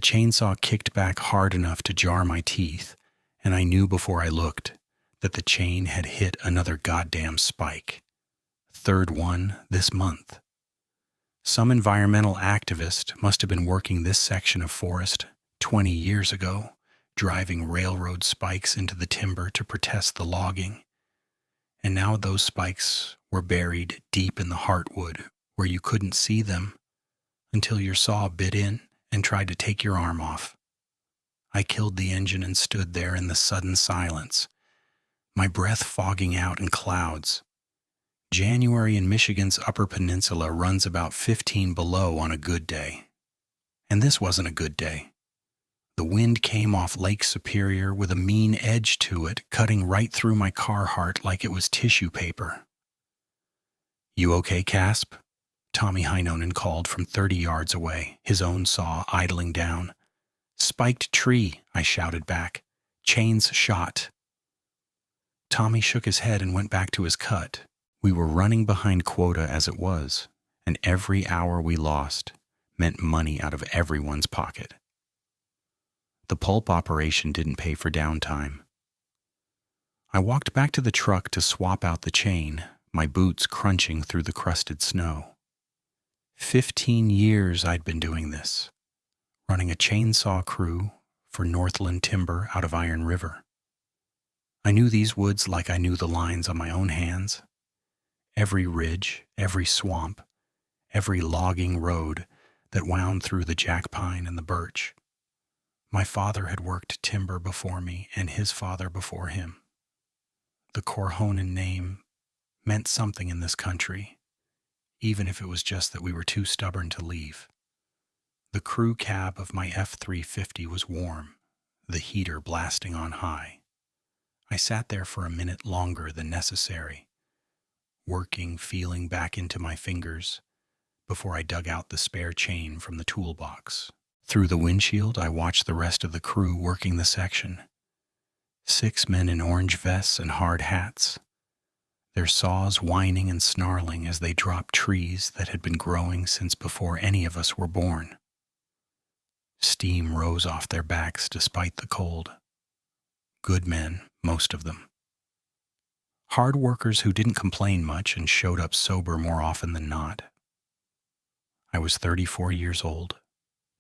chainsaw kicked back hard enough to jar my teeth, and I knew before I looked that the chain had hit another goddamn spike. Third one this month. Some environmental activist must have been working this section of forest 20 years ago, driving railroad spikes into the timber to protest the logging. And now those spikes were buried deep in the heartwood where you couldn't see them until your saw bit in and tried to take your arm off. I killed the engine and stood there in the sudden silence, my breath fogging out in clouds. January in Michigan's Upper Peninsula runs about 15 below on a good day. And this wasn't a good day. The wind came off Lake Superior with a mean edge to it, cutting right through my Carhartt like it was tissue paper. "You okay, Casp?" Tommy Heinonen called from 30 yards away, his own saw idling down. "Spiked tree," I shouted back. "Chains shot." Tommy shook his head and went back to his cut. We were running behind quota as it was, and every hour we lost meant money out of everyone's pocket. The pulp operation didn't pay for downtime. I walked back to the truck to swap out the chain, my boots crunching through the crusted snow. 15 years I'd been doing this, running a chainsaw crew for Northland Timber out of Iron River. I knew these woods like I knew the lines on my own hands. Every ridge, every swamp, every logging road that wound through the jack pine and the birch. My father had worked timber before me and his father before him. The Corhonen name meant something in this country, even if it was just that we were too stubborn to leave. The crew cab of my F-350 was warm, the heater blasting on high. I sat there for a minute longer than necessary, working, feeling back into my fingers, before I dug out the spare chain from the toolbox. Through the windshield, I watched the rest of the crew working the section. 6 men in orange vests and hard hats, their saws whining and snarling as they dropped trees that had been growing since before any of us were born. Steam rose off their backs despite the cold. Good men, most of them. Hard workers who didn't complain much and showed up sober more often than not. I was 34 years old,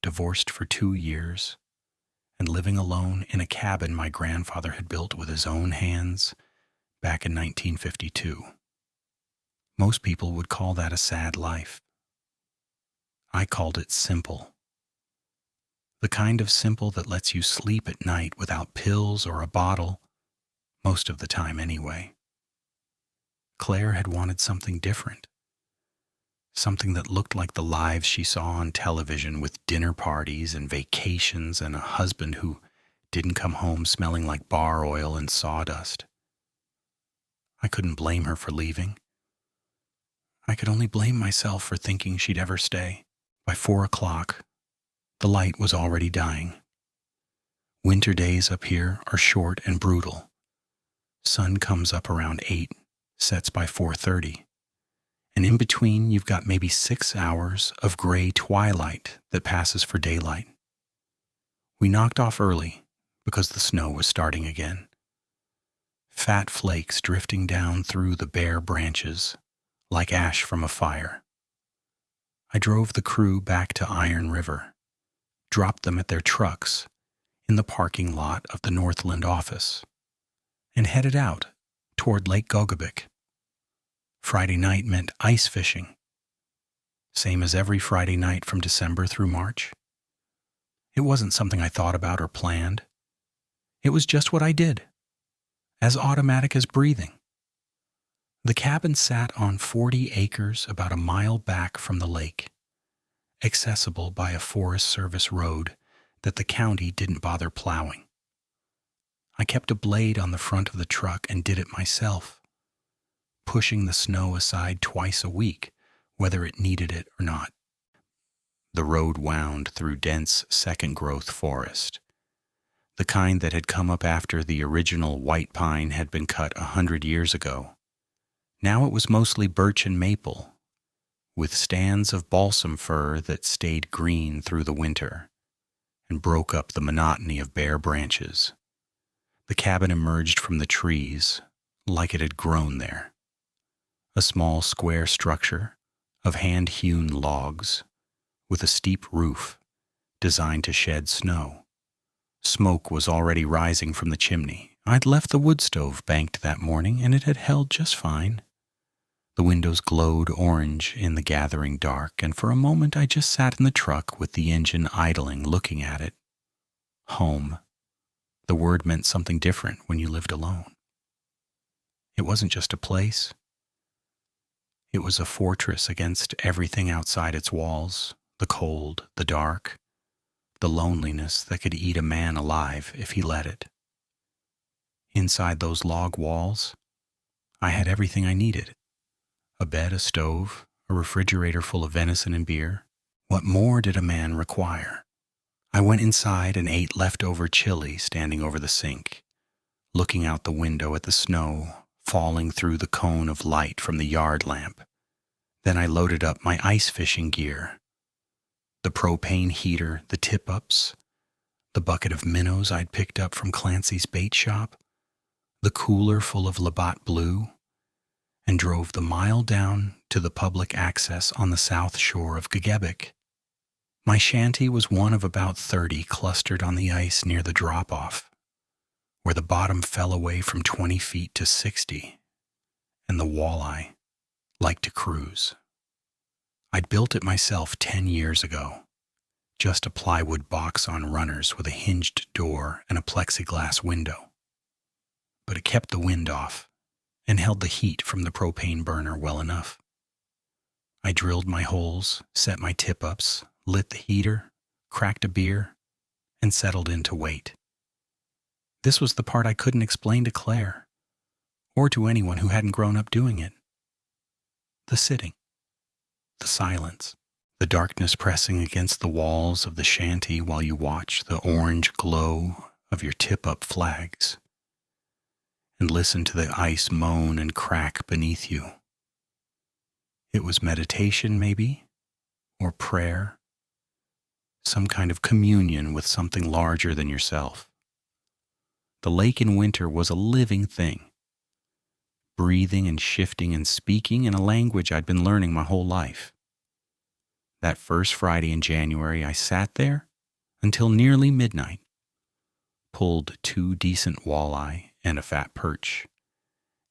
divorced for 2 years, and living alone in a cabin my grandfather had built with his own hands back in 1952. Most people would call that a sad life. I called it simple. The kind of simple that lets you sleep at night without pills or a bottle, most of the time anyway. Claire had wanted something different. Something that looked like the lives she saw on television with dinner parties and vacations and a husband who didn't come home smelling like bar oil and sawdust. I couldn't blame her for leaving. I could only blame myself for thinking she'd ever stay. By 4 o'clock, the light was already dying. Winter days up here are short and brutal. Sun comes up around 8, sets by 4:30. And in between, you've got maybe 6 hours of gray twilight that passes for daylight. We knocked off early because the snow was starting again. Fat flakes drifting down through the bare branches like ash from a fire. I drove the crew back to Iron River, dropped them at their trucks in the parking lot of the Northland office, and headed out toward Lake Gogebic. Friday night meant ice fishing, same as every Friday night from December through March. It wasn't something I thought about or planned. It was just what I did, as automatic as breathing. The cabin sat on 40 acres about a mile back from the lake, accessible by a Forest Service road that the county didn't bother plowing. I kept a blade on the front of the truck and did it myself, pushing the snow aside twice a week, whether it needed it or not. The road wound through dense second-growth forest, the kind that had come up after the original white pine had been cut 100 years ago. Now it was mostly birch and maple, with stands of balsam fir that stayed green through the winter, and broke up the monotony of bare branches. The cabin emerged from the trees like it had grown there. A small square structure of hand-hewn logs with a steep roof designed to shed snow. Smoke was already rising from the chimney. I'd left the wood stove banked that morning, and it had held just fine. The windows glowed orange in the gathering dark, and for a moment I just sat in the truck with the engine idling, looking at it. Home. The word meant something different when you lived alone. It wasn't just a place. It was a fortress against everything outside its walls, the cold, the dark, the loneliness that could eat a man alive if he let it. Inside those log walls, I had everything I needed. A bed, a stove, a refrigerator full of venison and beer. What more did a man require? I went inside and ate leftover chili standing over the sink, looking out the window at the snow falling through the cone of light from the yard lamp. Then I loaded up my ice fishing gear. The propane heater, the tip-ups, the bucket of minnows I'd picked up from Clancy's bait shop, the cooler full of Labatt Blue, and drove the mile down to the public access on the south shore of Gogebic. My shanty was one of about 30 clustered on the ice near the drop-off, where the bottom fell away from 20 feet to 60, and the walleye liked to cruise. I'd built it myself 10 years ago, just a plywood box on runners with a hinged door and a plexiglass window. But it kept the wind off and held the heat from the propane burner well enough. I drilled my holes, set my tip-ups, lit the heater, cracked a beer, and settled in to wait. This was the part I couldn't explain to Claire, or to anyone who hadn't grown up doing it. The sitting, the silence, the darkness pressing against the walls of the shanty while you watch the orange glow of your tip-up flags, and listen to the ice moan and crack beneath you. It was meditation, maybe, or prayer, some kind of communion with something larger than yourself. The lake in winter was a living thing, breathing and shifting and speaking in a language I'd been learning my whole life. That first Friday in January, I sat there until nearly midnight, pulled 2 decent walleye and a fat perch,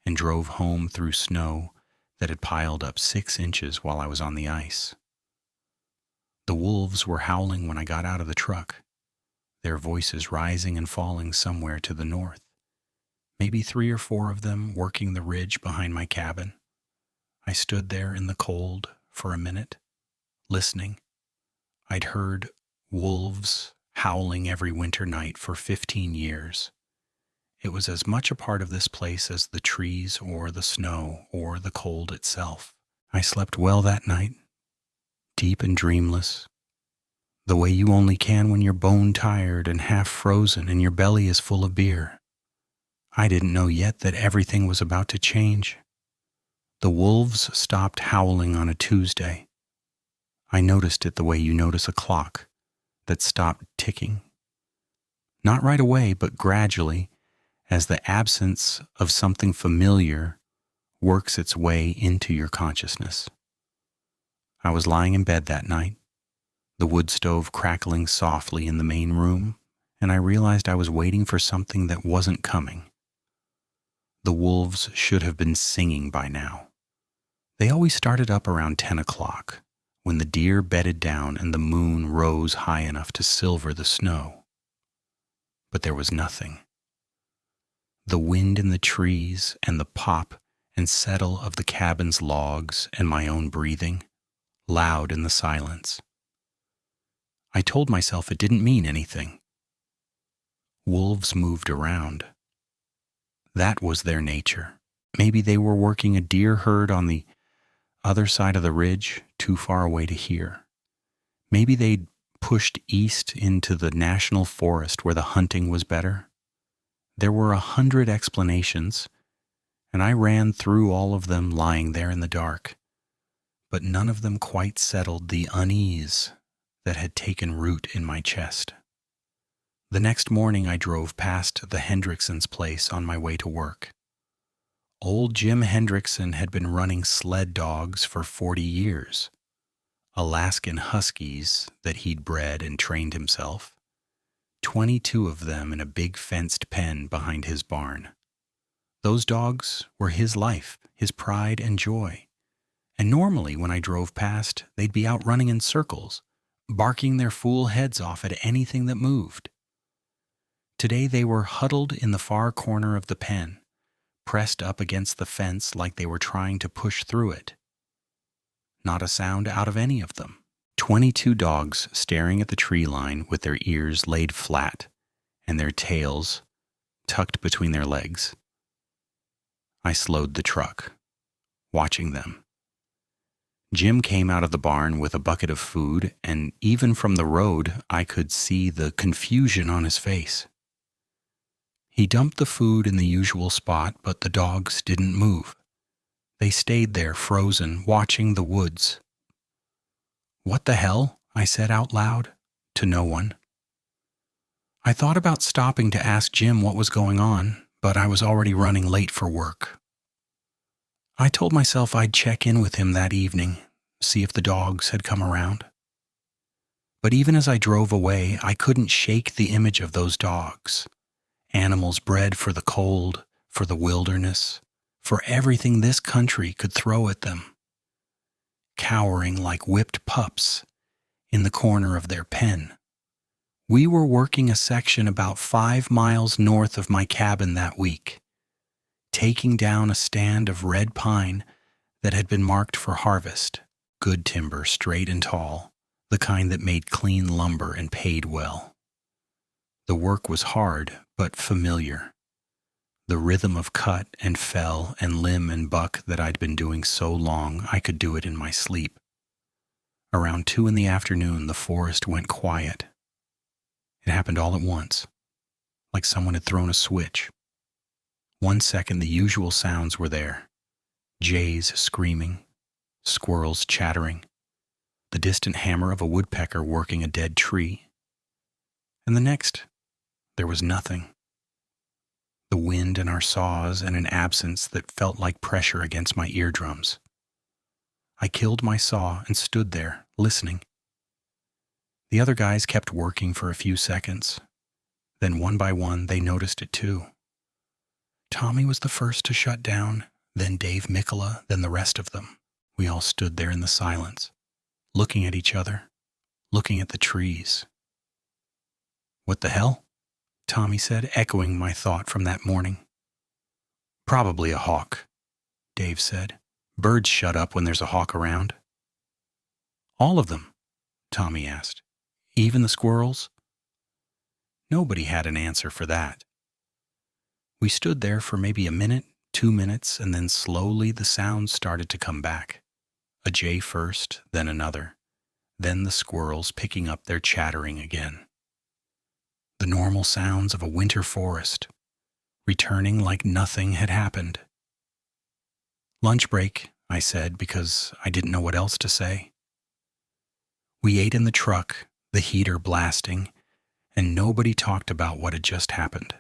and drove home through snow that had piled up 6 inches while I was on the ice. The wolves were howling when I got out of the truck, their voices rising and falling somewhere to the north. Maybe 3 or 4 of them working the ridge behind my cabin. I stood there in the cold for a minute, listening. I'd heard wolves howling every winter night for 15 years. It was as much a part of this place as the trees or the snow or the cold itself. I slept well that night, deep and dreamless, the way you only can when you're bone-tired and half-frozen and your belly is full of beer. I didn't know yet that everything was about to change. The wolves stopped howling on a Tuesday. I noticed it the way you notice a clock that stopped ticking. Not right away, but gradually, as the absence of something familiar works its way into your consciousness. I was lying in bed that night, the wood stove crackling softly in the main room, and I realized I was waiting for something that wasn't coming. The wolves should have been singing by now. They always started up around 10 o'clock, when the deer bedded down and the moon rose high enough to silver the snow. But there was nothing. The wind in the trees and the pop and settle of the cabin's logs and my own breathing, loud in the silence. I told myself it didn't mean anything. Wolves moved around. That was their nature. Maybe they were working a deer herd on the other side of the ridge, too far away to hear. Maybe they'd pushed east into the national forest where the hunting was better. There were 100 explanations, and I ran through all of them lying there in the dark, but none of them quite settled the unease that had taken root in my chest. The next morning I drove past the Hendricksons' place on my way to work. Old Jim Hendrickson had been running sled dogs for 40 years. Alaskan Huskies that he'd bred and trained himself. 22 of them in a big fenced pen behind his barn. Those dogs were his life, his pride and joy. And normally when I drove past, they'd be out running in circles, barking their fool heads off at anything that moved. Today they were huddled in the far corner of the pen, pressed up against the fence like they were trying to push through it. Not a sound out of any of them. 22 dogs staring at the tree line with their ears laid flat and their tails tucked between their legs. I slowed the truck, watching them. Jim came out of the barn with a bucket of food, and even from the road I could see the confusion on his face. He dumped the food in the usual spot, but the dogs didn't move. They stayed there, frozen, watching the woods. "What the hell?" I said out loud, to no one. I thought about stopping to ask Jim what was going on, but I was already running late for work. I told myself I'd check in with him that evening, see if the dogs had come around. But even as I drove away, I couldn't shake the image of those dogs. Animals bred for the cold, for the wilderness, for everything this country could throw at them. Cowering like whipped pups in the corner of their pen. We were working a section about 5 miles north of my cabin that week, taking down a stand of red pine that had been marked for harvest, good timber, straight and tall, the kind that made clean lumber and paid well. The work was hard, but familiar. The rhythm of cut and fell and limb and buck that I'd been doing so long I could do it in my sleep. Around 2 in the afternoon, the forest went quiet. It happened all at once, like someone had thrown a switch. 1 second, the usual sounds were there. Jays screaming, squirrels chattering, the distant hammer of a woodpecker working a dead tree. And the next, there was nothing. The wind in our saws and an absence that felt like pressure against my eardrums. I killed my saw and stood there, listening. The other guys kept working for a few seconds. Then one by one, they noticed it too. Tommy was the first to shut down, then Dave Mikkola, then the rest of them. We all stood there in the silence, looking at each other, looking at the trees. "What the hell?" Tommy said, echoing my thought from that morning. "Probably a hawk," Dave said. "Birds shut up when there's a hawk around." "All of them?" Tommy asked. "Even the squirrels?" Nobody had an answer for that. We stood there for maybe a minute, 2 minutes, and then slowly the sounds started to come back. A jay first, then another, then the squirrels picking up their chattering again. The normal sounds of a winter forest, returning like nothing had happened. "Lunch break," I said, because I didn't know what else to say. We ate in the truck, the heater blasting, and nobody talked about what had just happened.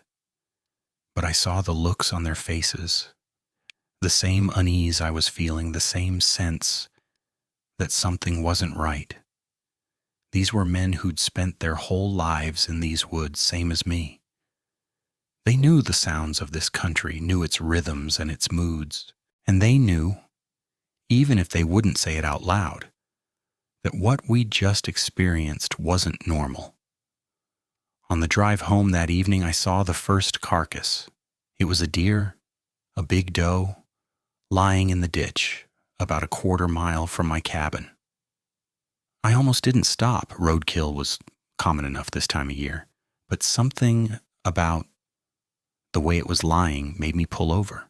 But I saw the looks on their faces, the same unease I was feeling, the same sense that something wasn't right. These were men who'd spent their whole lives in these woods, same as me. They knew the sounds of this country, knew its rhythms and its moods, and they knew, even if they wouldn't say it out loud, that what we'd just experienced wasn't normal. On the drive home that evening, I saw the first carcass. It was a deer, a big doe, lying in the ditch about a 1/4 mile from my cabin. I almost didn't stop. Roadkill was common enough this time of year, but something about the way it was lying made me pull over.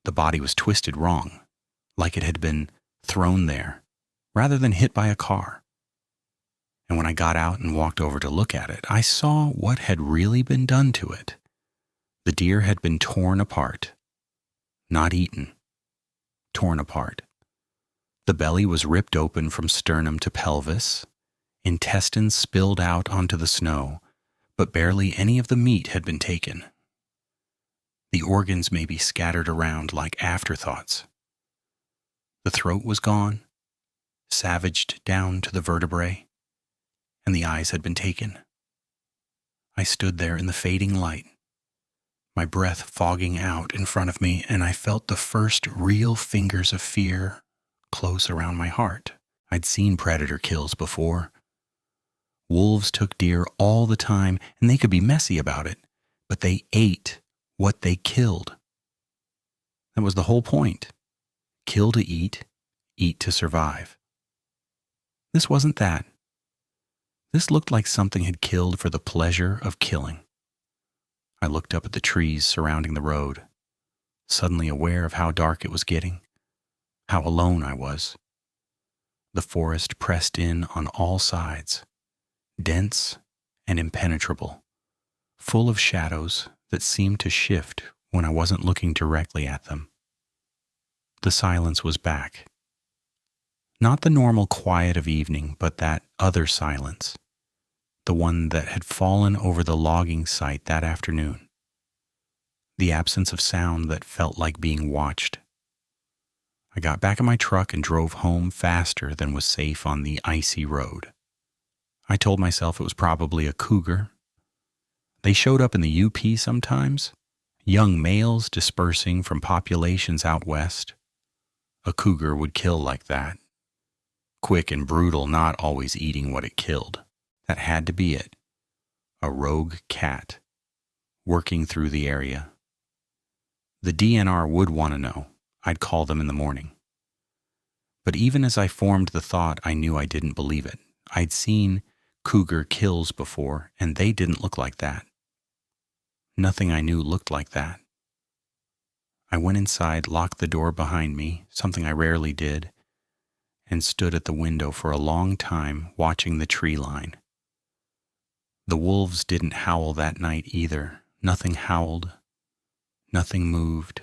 The body was twisted wrong, like it had been thrown there, rather than hit by a car. And when I got out and walked over to look at it, I saw what had really been done to it. The deer had been torn apart, not eaten, torn apart. The belly was ripped open from sternum to pelvis, intestines spilled out onto the snow, but barely any of the meat had been taken. The organs may be scattered around like afterthoughts. The throat was gone, savaged down to the vertebrae, and the eyes had been taken. I stood there in the fading light, my breath fogging out in front of me, and I felt the first real fingers of fear close around my heart. I'd seen predator kills before. Wolves took deer all the time, and they could be messy about it, but they ate what they killed. That was the whole point. Kill to eat to survive. This wasn't that. This looked like something had killed for the pleasure of killing. I looked up at the trees surrounding the road, suddenly aware of how dark it was getting, how alone I was. The forest pressed in on all sides, dense and impenetrable, full of shadows that seemed to shift when I wasn't looking directly at them. The silence was back. Not the normal quiet of evening, but that other silence, the one that had fallen over the logging site that afternoon. The absence of sound that felt like being watched. I got back in my truck and drove home faster than was safe on the icy road. I told myself it was probably a cougar. They showed up in the UP sometimes, young males dispersing from populations out west. A cougar would kill like that. Quick and brutal, not always eating what it killed. That had to be it. A rogue cat, working through the area. The DNR would want to know. I'd call them in the morning. But even as I formed the thought, I knew I didn't believe it. I'd seen cougar kills before, and they didn't look like that. Nothing I knew looked like that. I went inside, locked the door behind me, something I rarely did, and stood at the window for a long time watching the tree line. The wolves didn't howl that night either. Nothing howled. Nothing moved.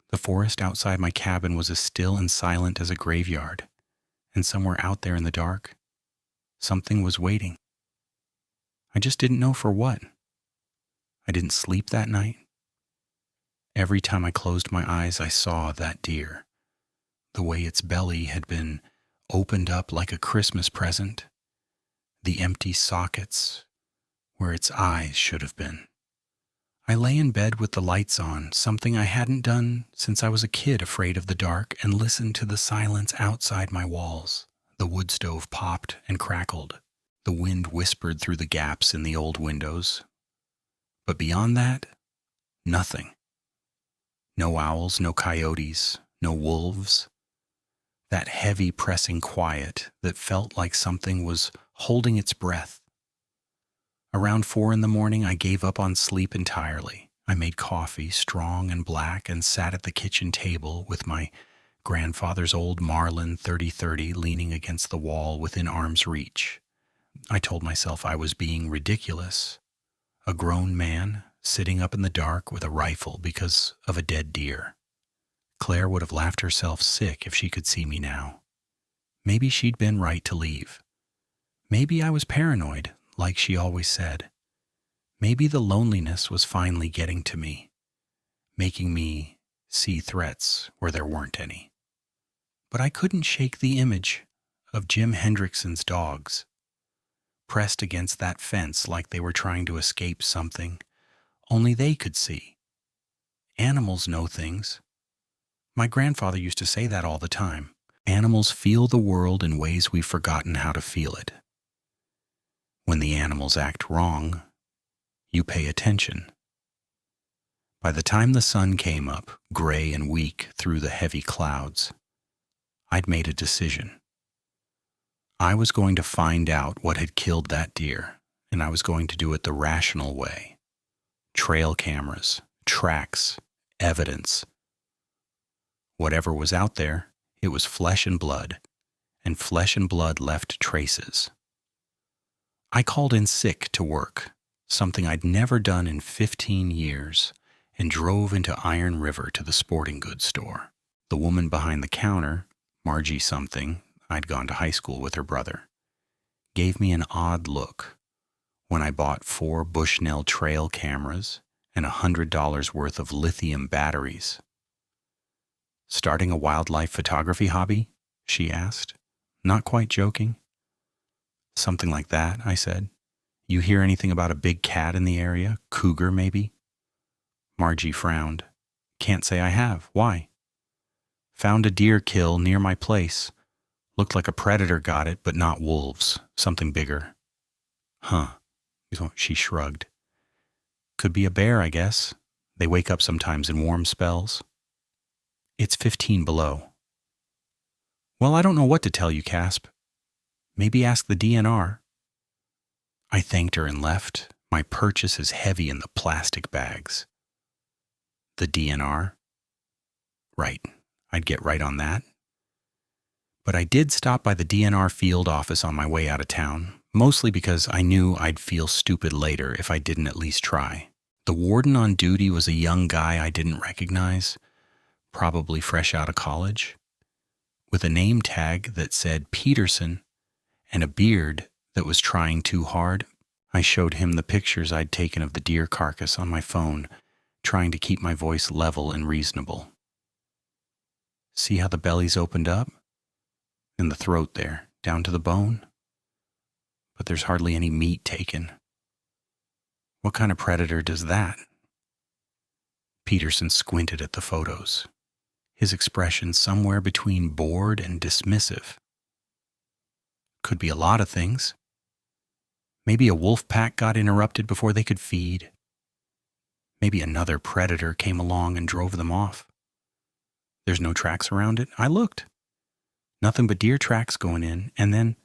The forest outside my cabin was as still and silent as a graveyard, and somewhere out there in the dark, something was waiting. I just didn't know for what. I didn't sleep that night. Every time I closed my eyes, I saw that deer. The way its belly had been opened up like a Christmas present, the empty sockets where its eyes should have been. I lay in bed with the lights on, something I hadn't done since I was a kid afraid of the dark, and listened to the silence outside my walls. The wood stove popped and crackled. The wind whispered through the gaps in the old windows. But beyond that, nothing. No owls, no coyotes, no wolves. That heavy pressing quiet that felt like something was holding its breath. Around 4 a.m, I gave up on sleep entirely. I made coffee, strong and black, and sat at the kitchen table with my grandfather's old Marlin 3030 leaning against the wall within arm's reach. I told myself I was being ridiculous. A grown man sitting up in the dark with a rifle because of a dead deer. Claire would have laughed herself sick if she could see me now. Maybe she'd been right to leave. Maybe I was paranoid, like she always said. Maybe the loneliness was finally getting to me, making me see threats where there weren't any. But I couldn't shake the image of Jim Hendrickson's dogs, pressed against that fence like they were trying to escape something only they could see. Animals know things. My grandfather used to say that all the time. Animals feel the world in ways we've forgotten how to feel it. When the animals act wrong, you pay attention. By the time the sun came up, gray and weak through the heavy clouds, I'd made a decision. I was going to find out what had killed that deer, and I was going to do it the rational way. Trail cameras, tracks, evidence. Whatever was out there, it was flesh and blood left traces. I called in sick to work, something I'd never done in 15 years, and drove into Iron River to the sporting goods store. The woman behind the counter, Margie something, I'd gone to high school with her brother, gave me an odd look. when I bought 4 Bushnell trail cameras and $100 worth of lithium batteries. Starting a wildlife photography hobby? She asked, not quite joking. Something like that, I said. You hear anything about a big cat in the area? Cougar, maybe? Margie frowned. Can't say I have. Why? Found a deer kill near my place. Looked like a predator got it, but not wolves. Something bigger. Huh. She shrugged. Could be a bear, I guess. They wake up sometimes in warm spells. It's 15 below. Well, I don't know what to tell you, Casp. Maybe ask the DNR. I thanked her and left. My purchase is heavy in the plastic bags. The DNR? Right. I'd get right on that. But I did stop by the DNR field office on my way out of town, mostly because I knew I'd feel stupid later if I didn't at least try. The warden on duty was a young guy I didn't recognize, probably fresh out of college, with a name tag that said Peterson and a beard that was trying too hard. I showed him the pictures I'd taken of the deer carcass on my phone, trying to keep my voice level and reasonable. See how the belly's opened up? And the throat there, down to the bone? But there's hardly any meat taken. What kind of predator does that? Peterson squinted at the photos, his expression somewhere between bored and dismissive. Could be a lot of things. Maybe a wolf pack got interrupted before they could feed. Maybe another predator came along and drove them off. There's no tracks around it. I looked. Nothing but deer tracks going in, and then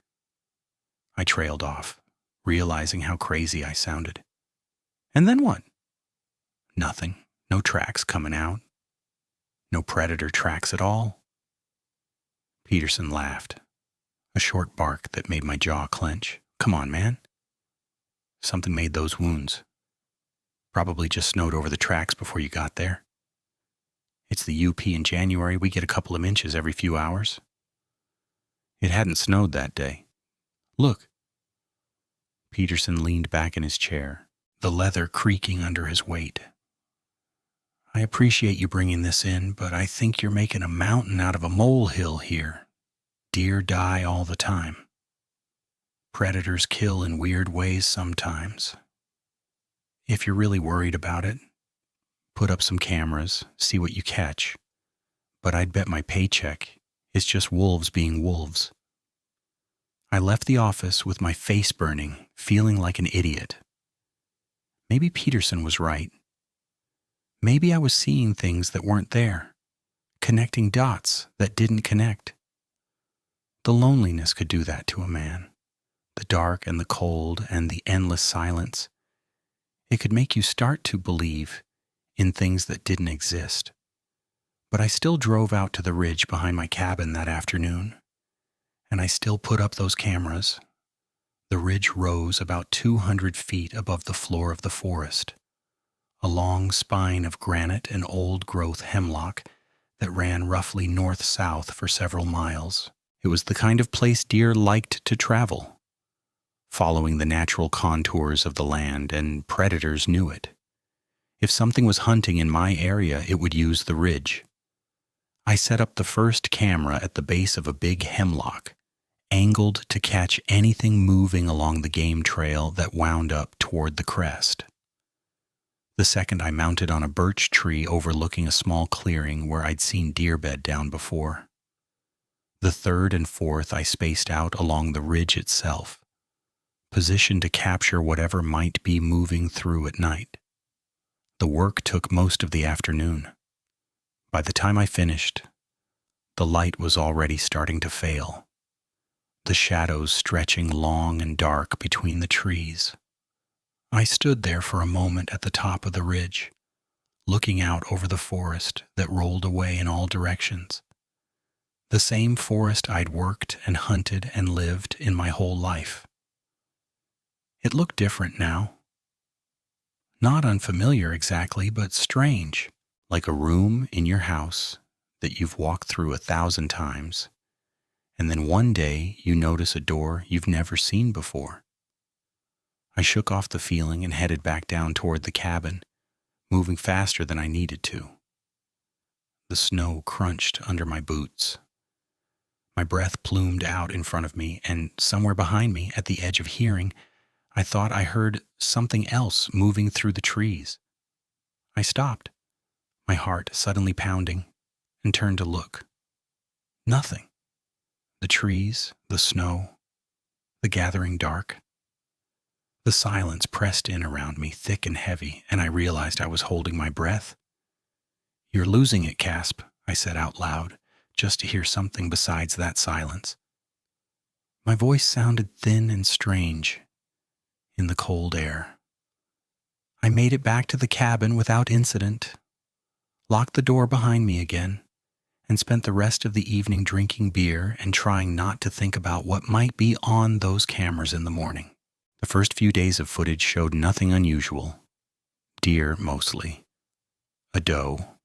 I trailed off, realizing how crazy I sounded. And then what? Nothing. No tracks coming out. No predator tracks at all. Peterson laughed, a short bark that made my jaw clench. Come on, man. Something made those wounds. Probably just snowed over the tracks before you got there. It's the UP in January. We get a couple of inches every few hours. It hadn't snowed that day. Look. Peterson leaned back in his chair, the leather creaking under his weight. I appreciate you bringing this in, but I think you're making a mountain out of a molehill here. Deer die all the time. Predators kill in weird ways sometimes. If you're really worried about it, put up some cameras, see what you catch. But I'd bet my paycheck is just wolves being wolves. I left the office with my face burning, feeling like an idiot. Maybe Peterson was right. Maybe I was seeing things that weren't there, connecting dots that didn't connect. The loneliness could do that to a man. The dark and the cold and the endless silence. It could make you start to believe in things that didn't exist. But I still drove out to the ridge behind my cabin that afternoon, and I still put up those cameras. The ridge rose about 200 feet above the floor of the forest, a long spine of granite and old-growth hemlock that ran roughly north-south for several miles. It was the kind of place deer liked to travel, following the natural contours of the land, and predators knew it. If something was hunting in my area, it would use the ridge. I set up the first camera at the base of a big hemlock, angled to catch anything moving along the game trail that wound up toward the crest. The second I mounted on a birch tree overlooking a small clearing where I'd seen deer bed down before. The third and fourth I spaced out along the ridge itself, positioned to capture whatever might be moving through at night. The work took most of the afternoon. By the time I finished, the light was already starting to fail, the shadows stretching long and dark between the trees. I stood there for a moment at the top of the ridge, looking out over the forest that rolled away in all directions. The same forest I'd worked and hunted and lived in my whole life. It looked different now. Not unfamiliar exactly, but strange, like a room in your house that you've walked through 1,000 times, and then one day you notice a door you've never seen before. I shook off the feeling and headed back down toward the cabin, moving faster than I needed to. The snow crunched under my boots. My breath plumed out in front of me, and somewhere behind me, at the edge of hearing, I thought I heard something else moving through the trees. I stopped, my heart suddenly pounding, and turned to look. Nothing. The trees, the snow, the gathering dark. The silence pressed in around me, thick and heavy, and I realized I was holding my breath. "You're losing it, Casp," I said out loud, just to hear something besides that silence. My voice sounded thin and strange in the cold air. I made it back to the cabin without incident, locked the door behind me again, and spent the rest of the evening drinking beer and trying not to think about what might be on those cameras in the morning. The first few days of footage showed nothing unusual. Deer, mostly. A doe,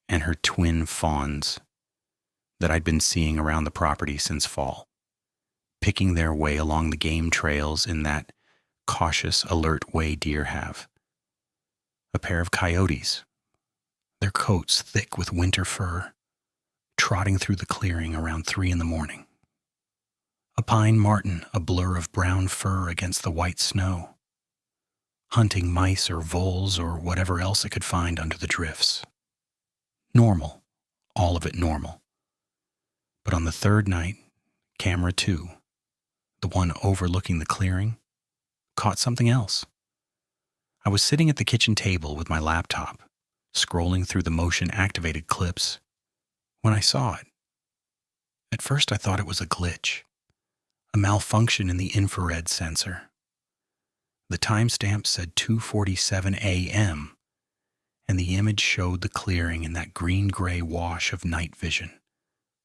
and her twin fawns that I'd been seeing around the property since fall, picking their way along the game trails in that cautious, alert way deer have. A pair of coyotes, their coats thick with winter fur, trotting through the clearing around 3 a.m. A pine marten, a blur of brown fur against the white snow, hunting mice or voles or whatever else it could find under the drifts. Normal, all of it normal. But on the third night, camera 2, the one overlooking the clearing, caught something else. I was sitting at the kitchen table with my laptop, scrolling through the motion-activated clips, when I saw it. At first I thought it was a glitch, a malfunction in the infrared sensor. The timestamp said 2:47 a.m., and the image showed the clearing in that green-gray wash of night vision,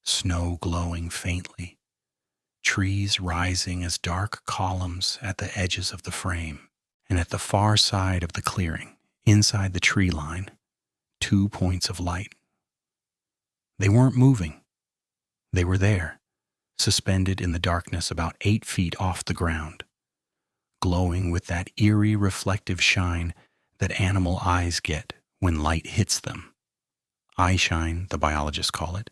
snow glowing faintly, trees rising as dark columns at the edges of the frame, and at the far side of the clearing, inside the tree line, 2 points of light. They weren't moving. They were there, suspended in the darkness about 8 feet off the ground, glowing with that eerie reflective shine that animal eyes get when light hits them. Eye shine, the biologists call it,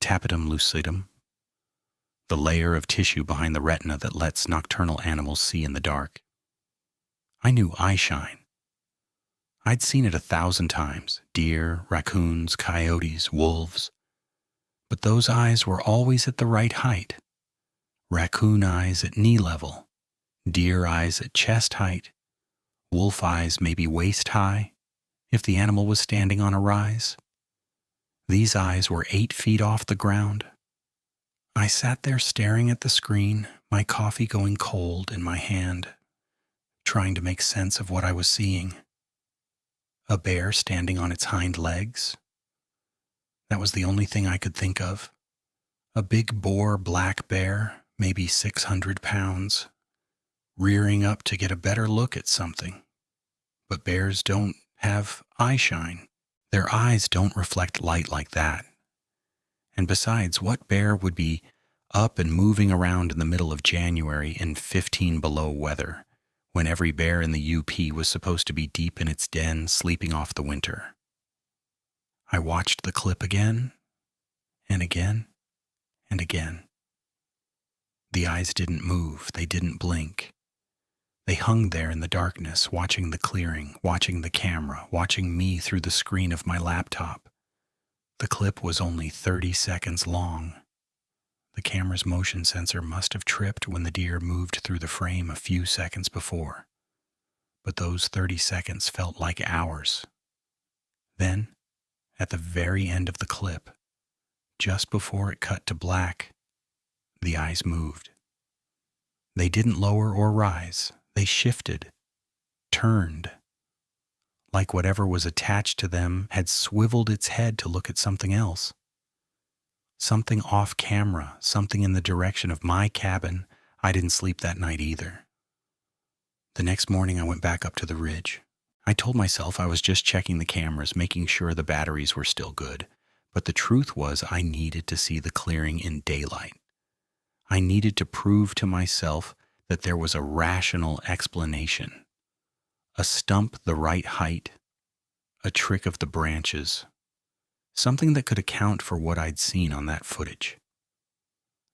tapetum lucidum, the layer of tissue behind the retina that lets nocturnal animals see in the dark. I knew eye shine. I'd seen it 1,000 times, deer, raccoons, coyotes, wolves. But those eyes were always at the right height. Raccoon eyes at knee level, deer eyes at chest height, wolf eyes maybe waist high, if the animal was standing on a rise. These eyes were 8 feet off the ground. I sat there staring at the screen, my coffee going cold in my hand, trying to make sense of what I was seeing. A bear standing on its hind legs. That was the only thing I could think of. A big boar black bear, maybe 600 pounds, rearing up to get a better look at something. But bears don't have eye shine. Their eyes don't reflect light like that. And besides, what bear would be up and moving around in the middle of January in 15 below weather, when every bear in the UP was supposed to be deep in its den sleeping off the winter? I watched the clip again, and again, and again. The eyes didn't move, they didn't blink. They hung there in the darkness, watching the clearing, watching the camera, watching me through the screen of my laptop. The clip was only 30 seconds long. The camera's motion sensor must have tripped when the deer moved through the frame a few seconds before. But those 30 seconds felt like hours. Then, at the very end of the clip, just before it cut to black, the eyes moved. They didn't lower or rise. They shifted, turned, like whatever was attached to them had swiveled its head to look at something else. Something off camera, something in the direction of my cabin. I didn't sleep that night either. The next morning I went back up to the ridge. I told myself I was just checking the cameras, making sure the batteries were still good. But the truth was I needed to see the clearing in daylight. I needed to prove to myself that there was a rational explanation. A stump the right height, a trick of the branches, something that could account for what I'd seen on that footage.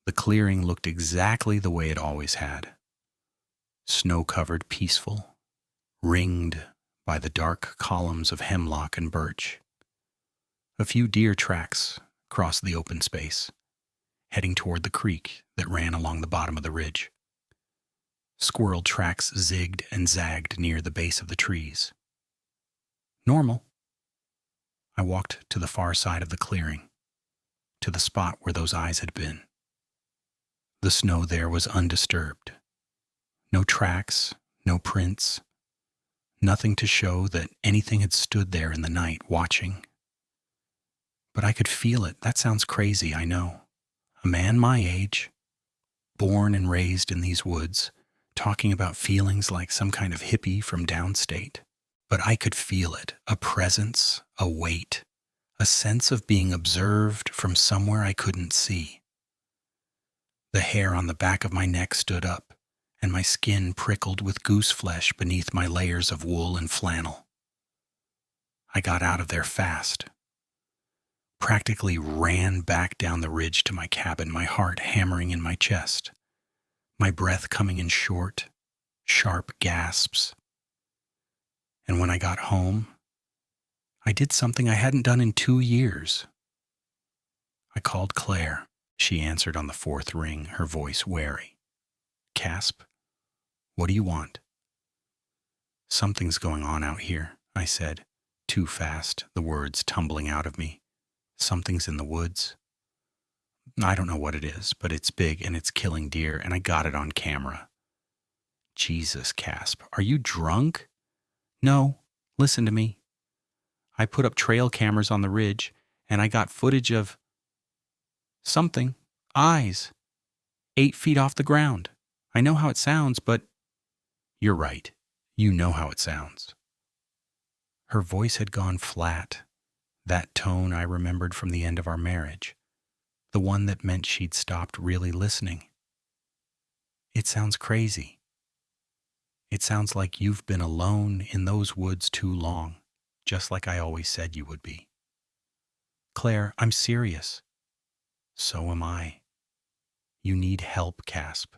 The clearing looked exactly the way it always had. Snow-covered, peaceful, ringed by the dark columns of hemlock and birch. A few deer tracks crossed the open space, heading toward the creek that ran along the bottom of the ridge. Squirrel tracks zigged and zagged near the base of the trees. Normal. I walked to the far side of the clearing, to the spot where those eyes had been. The snow there was undisturbed. No tracks, no prints, nothing to show that anything had stood there in the night watching. But I could feel it. That sounds crazy, I know. A man my age, born and raised in these woods, talking about feelings like some kind of hippie from downstate. But I could feel it, a presence, a weight, a sense of being observed from somewhere I couldn't see. The hair on the back of my neck stood up, and my skin prickled with goose flesh beneath my layers of wool and flannel. I got out of there fast. Practically ran back down the ridge to my cabin, my heart hammering in my chest, my breath coming in short, sharp gasps. And when I got home, I did something I hadn't done in 2 years. I called Claire. She answered on the 4th ring, her voice wary. "Casp, what do you want?" "Something's going on out here," I said, too fast, the words tumbling out of me. "Something's in the woods. I don't know what it is, but it's big and it's killing deer, and I got it on camera." "Jesus, Casp, are you drunk?" "No, listen to me. I put up trail cameras on the ridge, and I got footage of something, eyes, 8 feet off the ground. I know how it sounds, but..." "You're right. You know how it sounds." Her voice had gone flat, that tone I remembered from the end of our marriage, the one that meant she'd stopped really listening. "It sounds crazy. It sounds like you've been alone in those woods too long, just like I always said you would be." "Claire, I'm serious." "So am I. You need help, Casp.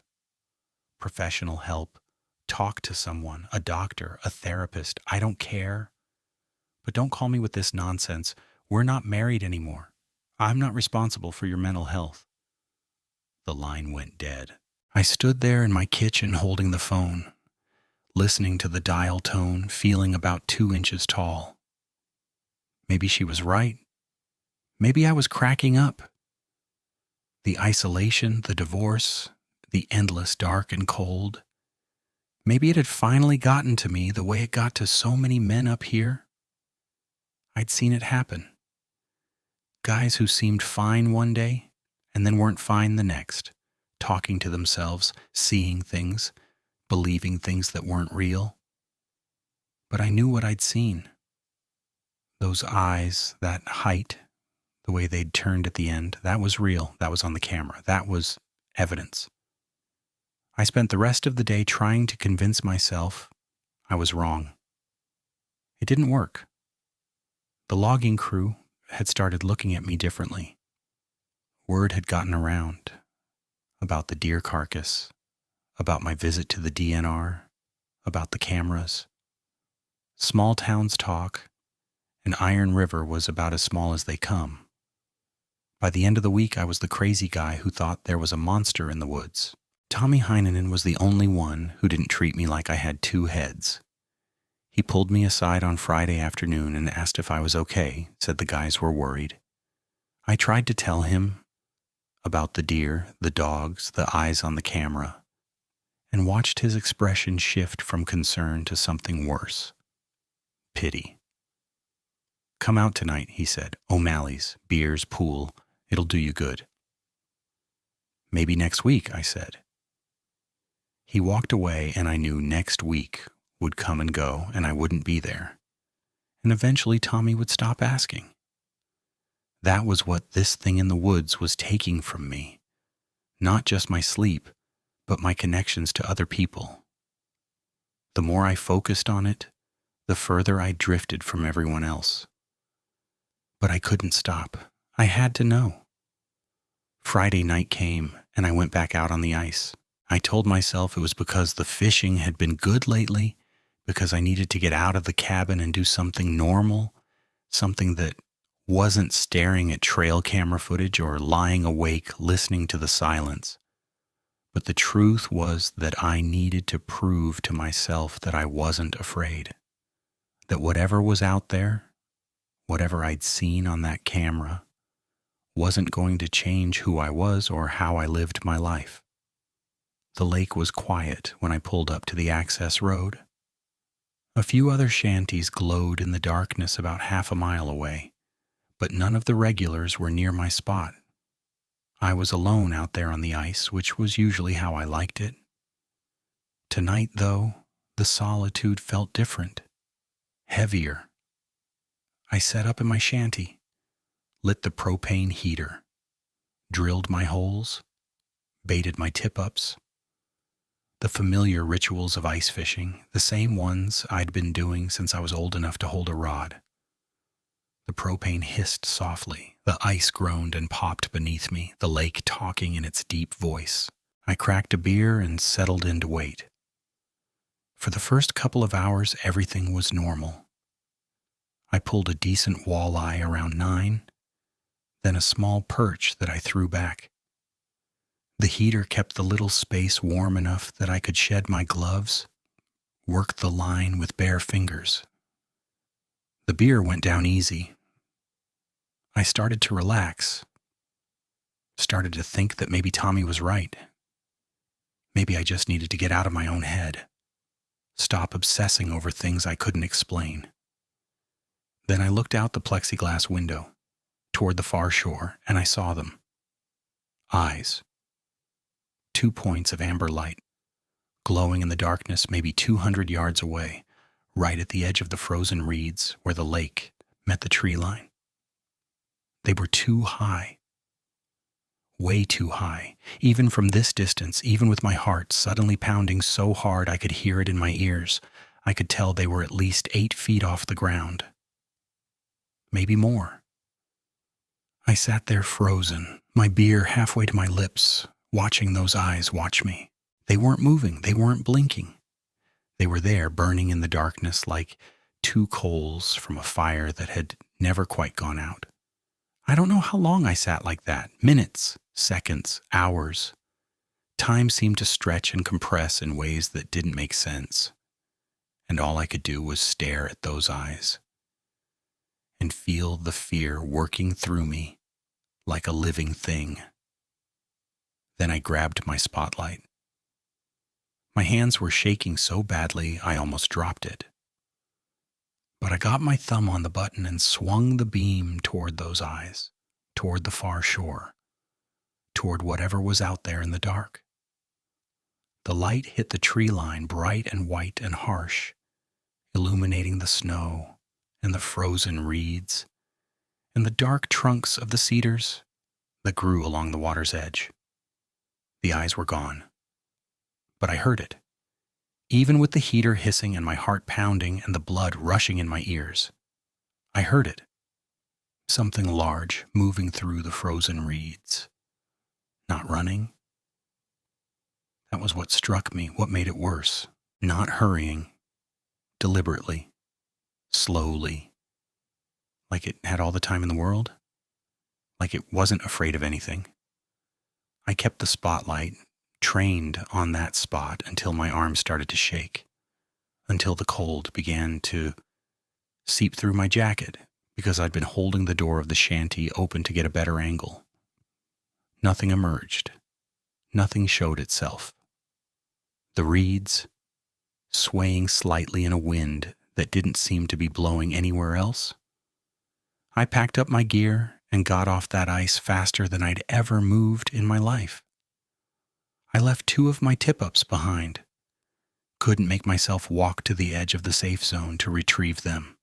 Professional help. Talk to someone, a doctor, a therapist. I don't care. But don't call me with this nonsense. We're not married anymore. I'm not responsible for your mental health." The line went dead. I stood there in my kitchen holding the phone, listening to the dial tone, feeling about 2 inches tall. Maybe she was right. Maybe I was cracking up. The isolation, the divorce, the endless dark and cold. Maybe it had finally gotten to me the way it got to so many men up here. I'd seen it happen. Guys who seemed fine one day and then weren't fine the next, talking to themselves, seeing things, believing things that weren't real. But I knew what I'd seen. Those eyes, that height, the way they'd turned at the end, that was real. That was on the camera. That was evidence. I spent the rest of the day trying to convince myself I was wrong. It didn't work. The logging crew had started looking at me differently. Word had gotten around about the deer carcass, about my visit to the DNR, about the cameras. Small towns talk, and Iron River was about as small as they come. By the end of the week, I was the crazy guy who thought there was a monster in the woods. Tommy Heinonen was the only one who didn't treat me like I had 2 heads. He pulled me aside on Friday afternoon and asked if I was okay, said the guys were worried. I tried to tell him about the deer, the dogs, the eyes on the camera, and watched his expression shift from concern to something worse. Pity. "Come out tonight," he said. "O'Malley's, beers, pool. It'll do you good." "Maybe next week," I said. He walked away, and I knew next week would come and go, and I wouldn't be there. And eventually Tommy would stop asking. That was what this thing in the woods was taking from me. Not just my sleep, but my connections to other people. The more I focused on it, the further I drifted from everyone else. But I couldn't stop. I had to know. Friday night came, and I went back out on the ice. I told myself it was because the fishing had been good lately, because I needed to get out of the cabin and do something normal, something that wasn't staring at trail camera footage or lying awake listening to the silence. But the truth was that I needed to prove to myself that I wasn't afraid, that whatever was out there, whatever I'd seen on that camera, wasn't going to change who I was or how I lived my life. The lake was quiet when I pulled up to the access road. A few other shanties glowed in the darkness about half a mile away, but none of the regulars were near my spot. I was alone out there on the ice, which was usually how I liked it. Tonight, though, the solitude felt different, heavier. I set up in my shanty, lit the propane heater, drilled my holes, baited my tip-ups. The familiar rituals of ice fishing, the same ones I'd been doing since I was old enough to hold a rod. The propane hissed softly, the ice groaned and popped beneath me, the lake talking in its deep voice. I cracked a beer and settled in to wait. For the first couple of hours, everything was normal. I pulled a decent walleye around 9, then a small perch that I threw back. The heater kept the little space warm enough that I could shed my gloves, work the line with bare fingers. The beer went down easy. I started to relax, started to think that maybe Tommy was right. Maybe I just needed to get out of my own head, stop obsessing over things I couldn't explain. Then I looked out the plexiglass window, toward the far shore, and I saw them. Eyes. 2 points of amber light, glowing in the darkness maybe 200 yards away, right at the edge of the frozen reeds where the lake met the tree line. They were too high. Way too high. Even from this distance, even with my heart suddenly pounding so hard I could hear it in my ears, I could tell they were at least 8 feet off the ground. Maybe more. I sat there frozen, my beer halfway to my lips, watching those eyes watch me. They weren't moving, they weren't blinking. They were there, burning in the darkness like 2 coals from a fire that had never quite gone out. I don't know how long I sat like that. Minutes, seconds, hours. Time seemed to stretch and compress in ways that didn't make sense. And all I could do was stare at those eyes and feel the fear working through me like a living thing. Then I grabbed my spotlight. My hands were shaking so badly I almost dropped it. But I got my thumb on the button and swung the beam toward those eyes, toward the far shore, toward whatever was out there in the dark. The light hit the tree line bright and white and harsh, illuminating the snow and the frozen reeds and the dark trunks of the cedars that grew along the water's edge. The eyes were gone, but I heard it. Even with the heater hissing and my heart pounding and the blood rushing in my ears, I heard it. Something large moving through the frozen reeds. Not running. That was what struck me, what made it worse. Not hurrying. Deliberately. Slowly. Like it had all the time in the world. Like it wasn't afraid of anything. I kept the spotlight trained on that spot until my arms started to shake, until the cold began to seep through my jacket because I'd been holding the door of the shanty open to get a better angle. Nothing emerged. Nothing showed itself. The reeds, swaying slightly in a wind that didn't seem to be blowing anywhere else. I packed up my gear and got off that ice faster than I'd ever moved in my life. I left 2 of my tip-ups behind. Couldn't make myself walk to the edge of the safe zone to retrieve them.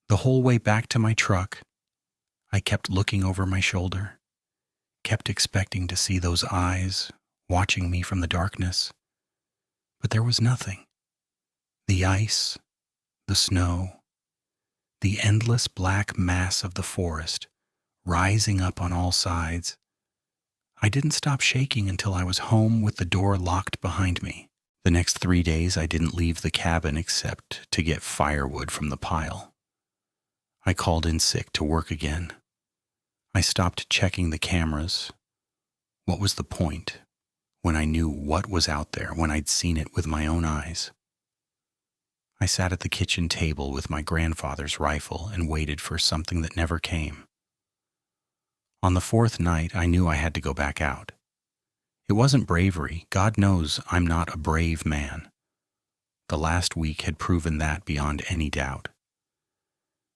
The whole way back to my truck, I kept looking over my shoulder, kept expecting to see those eyes watching me from the darkness. But there was nothing. The ice, the snow, the endless black mass of the forest, rising up on all sides. I didn't stop shaking until I was home with the door locked behind me. The next 3 days I didn't leave the cabin except to get firewood from the pile. I called in sick to work again. I stopped checking the cameras. What was the point when I knew what was out there, when I'd seen it with my own eyes? I sat at the kitchen table with my grandfather's rifle and waited for something that never came. On the 4th night, I knew I had to go back out. It wasn't bravery. God knows I'm not a brave man. The last week had proven that beyond any doubt.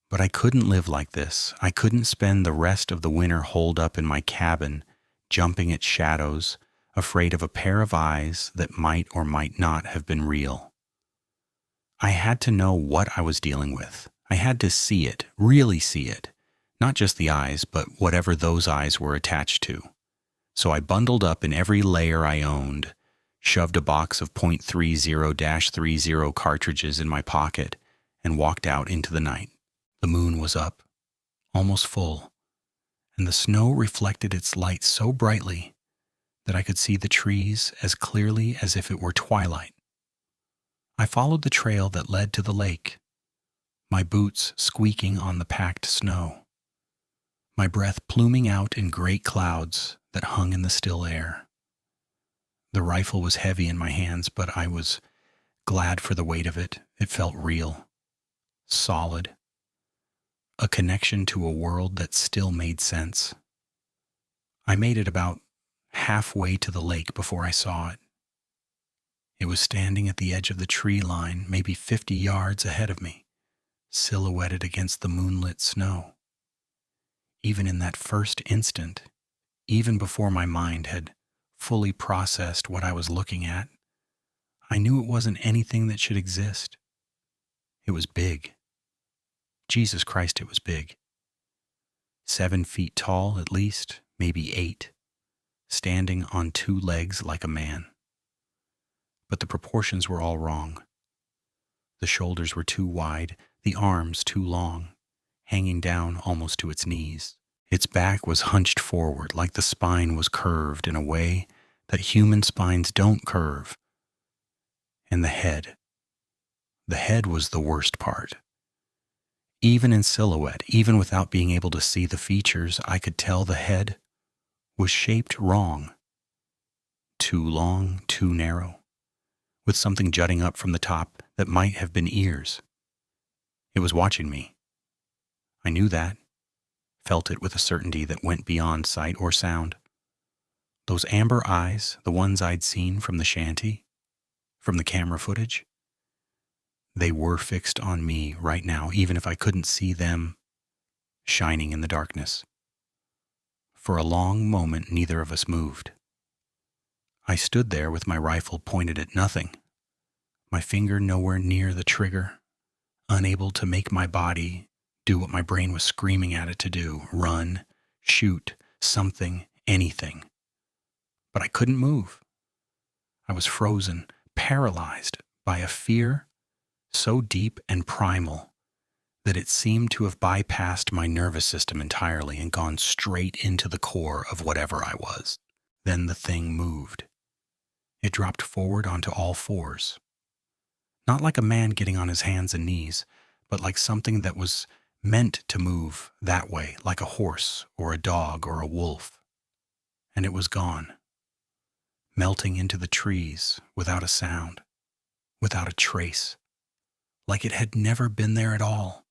But I couldn't live like this. I couldn't spend the rest of the winter holed up in my cabin, jumping at shadows, afraid of a pair of eyes that might or might not have been real. I had to know what I was dealing with. I had to see it, really see it. Not just the eyes, but whatever those eyes were attached to. So I bundled up in every layer I owned, shoved a box of .30-30 cartridges in my pocket, and walked out into the night. The moon was up, almost full, and the snow reflected its light so brightly that I could see the trees as clearly as if it were twilight. I followed the trail that led to the lake, my boots squeaking on the packed snow, my breath pluming out in great clouds that hung in the still air. The rifle was heavy in my hands, but I was glad for the weight of it. It felt real, solid, a connection to a world that still made sense. I made it about halfway to the lake before I saw it. It was standing at the edge of the tree line, maybe 50 yards ahead of me, silhouetted against the moonlit snow. Even in that first instant, even before my mind had fully processed what I was looking at, I knew it wasn't anything that should exist. It was big. Jesus Christ, it was big. 7 feet tall, at least, maybe 8, standing on 2 legs like a man. But the proportions were all wrong. The shoulders were too wide, the arms too long, hanging down almost to its knees. Its back was hunched forward like the spine was curved in a way that human spines don't curve. And the head was the worst part. Even in silhouette, even without being able to see the features, I could tell the head was shaped wrong. Too long, too narrow, with something jutting up from the top that might have been ears. It was watching me. I knew that, felt it with a certainty that went beyond sight or sound. Those amber eyes, the ones I'd seen from the shanty, from the camera footage, they were fixed on me right now, even if I couldn't see them shining in the darkness. For a long moment, neither of us moved. I stood there with my rifle pointed at nothing, my finger nowhere near the trigger, unable to make my body do what my brain was screaming at it to do: run, shoot, something, anything. But I couldn't move. I was frozen, paralyzed by a fear so deep and primal that it seemed to have bypassed my nervous system entirely and gone straight into the core of whatever I was. Then the thing moved. It dropped forward onto all fours. Not like a man getting on his hands and knees, but like something that was meant to move that way, like a horse or a dog or a wolf. And it was gone, melting into the trees without a sound, without a trace, like it had never been there at all.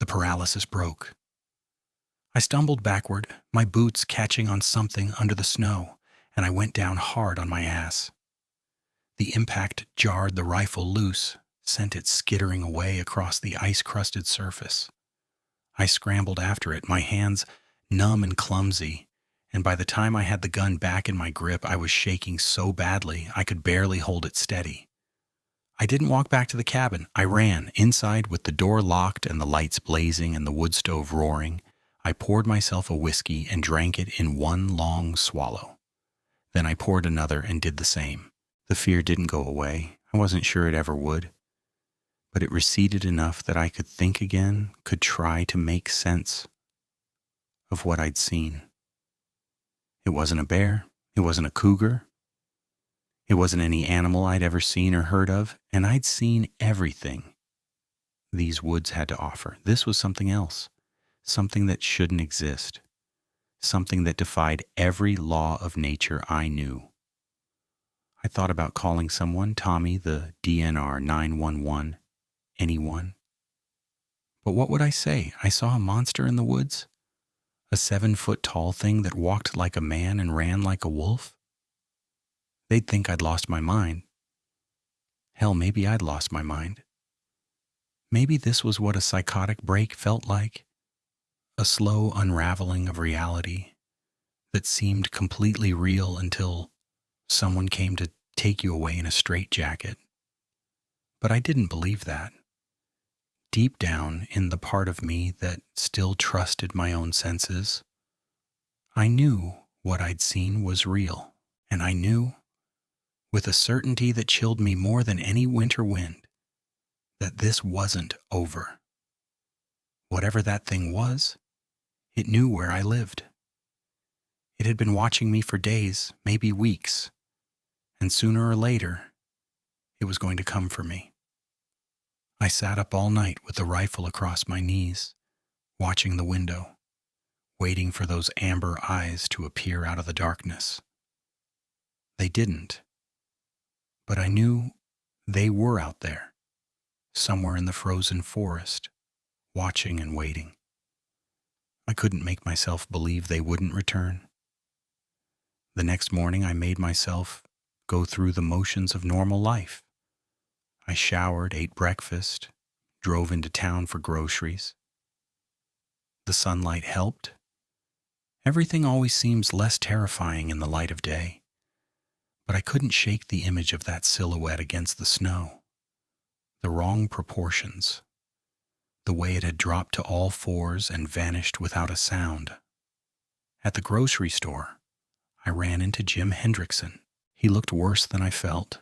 The paralysis broke. I stumbled backward, my boots catching on something under the snow, and I went down hard on my ass. The impact jarred the rifle loose, sent it skittering away across the ice-crusted surface. I scrambled after it, my hands numb and clumsy, and by the time I had the gun back in my grip, I was shaking so badly I could barely hold it steady. I didn't walk back to the cabin. I ran inside with the door locked and the lights blazing and the wood stove roaring. I poured myself a whiskey and drank it in one long swallow. Then I poured another and did the same. The fear didn't go away. I wasn't sure it ever would. But it receded enough that I could think again, could try to make sense of what I'd seen. It wasn't a bear. It wasn't a cougar. It wasn't any animal I'd ever seen or heard of, and I'd seen everything these woods had to offer. This was something else, something that shouldn't exist, something that defied every law of nature I knew. I thought about calling someone, Tommy, the DNR 911, anyone. But what would I say? I saw a monster in the woods? A 7-foot-tall thing that walked like a man and ran like a wolf? They'd think I'd lost my mind. Hell, maybe I'd lost my mind. Maybe this was what a psychotic break felt like. A slow unraveling of reality that seemed completely real until someone came to take you away in a straitjacket. But I didn't believe that. Deep down in the part of me that still trusted my own senses, I knew what I'd seen was real, and I knew, with a certainty that chilled me more than any winter wind, that this wasn't over. Whatever that thing was, it knew where I lived. It had been watching me for days, maybe weeks, and sooner or later, it was going to come for me. I sat up all night with the rifle across my knees, watching the window, waiting for those amber eyes to appear out of the darkness. They didn't, but I knew they were out there, somewhere in the frozen forest, watching and waiting. I couldn't make myself believe they wouldn't return. The next morning, I made myself go through the motions of normal life. I showered, ate breakfast, drove into town for groceries. The sunlight helped. Everything always seems less terrifying in the light of day, but I couldn't shake the image of that silhouette against the snow. The wrong proportions. The way it had dropped to all fours and vanished without a sound. At the grocery store, I ran into Jim Hendrickson. He looked worse than I felt.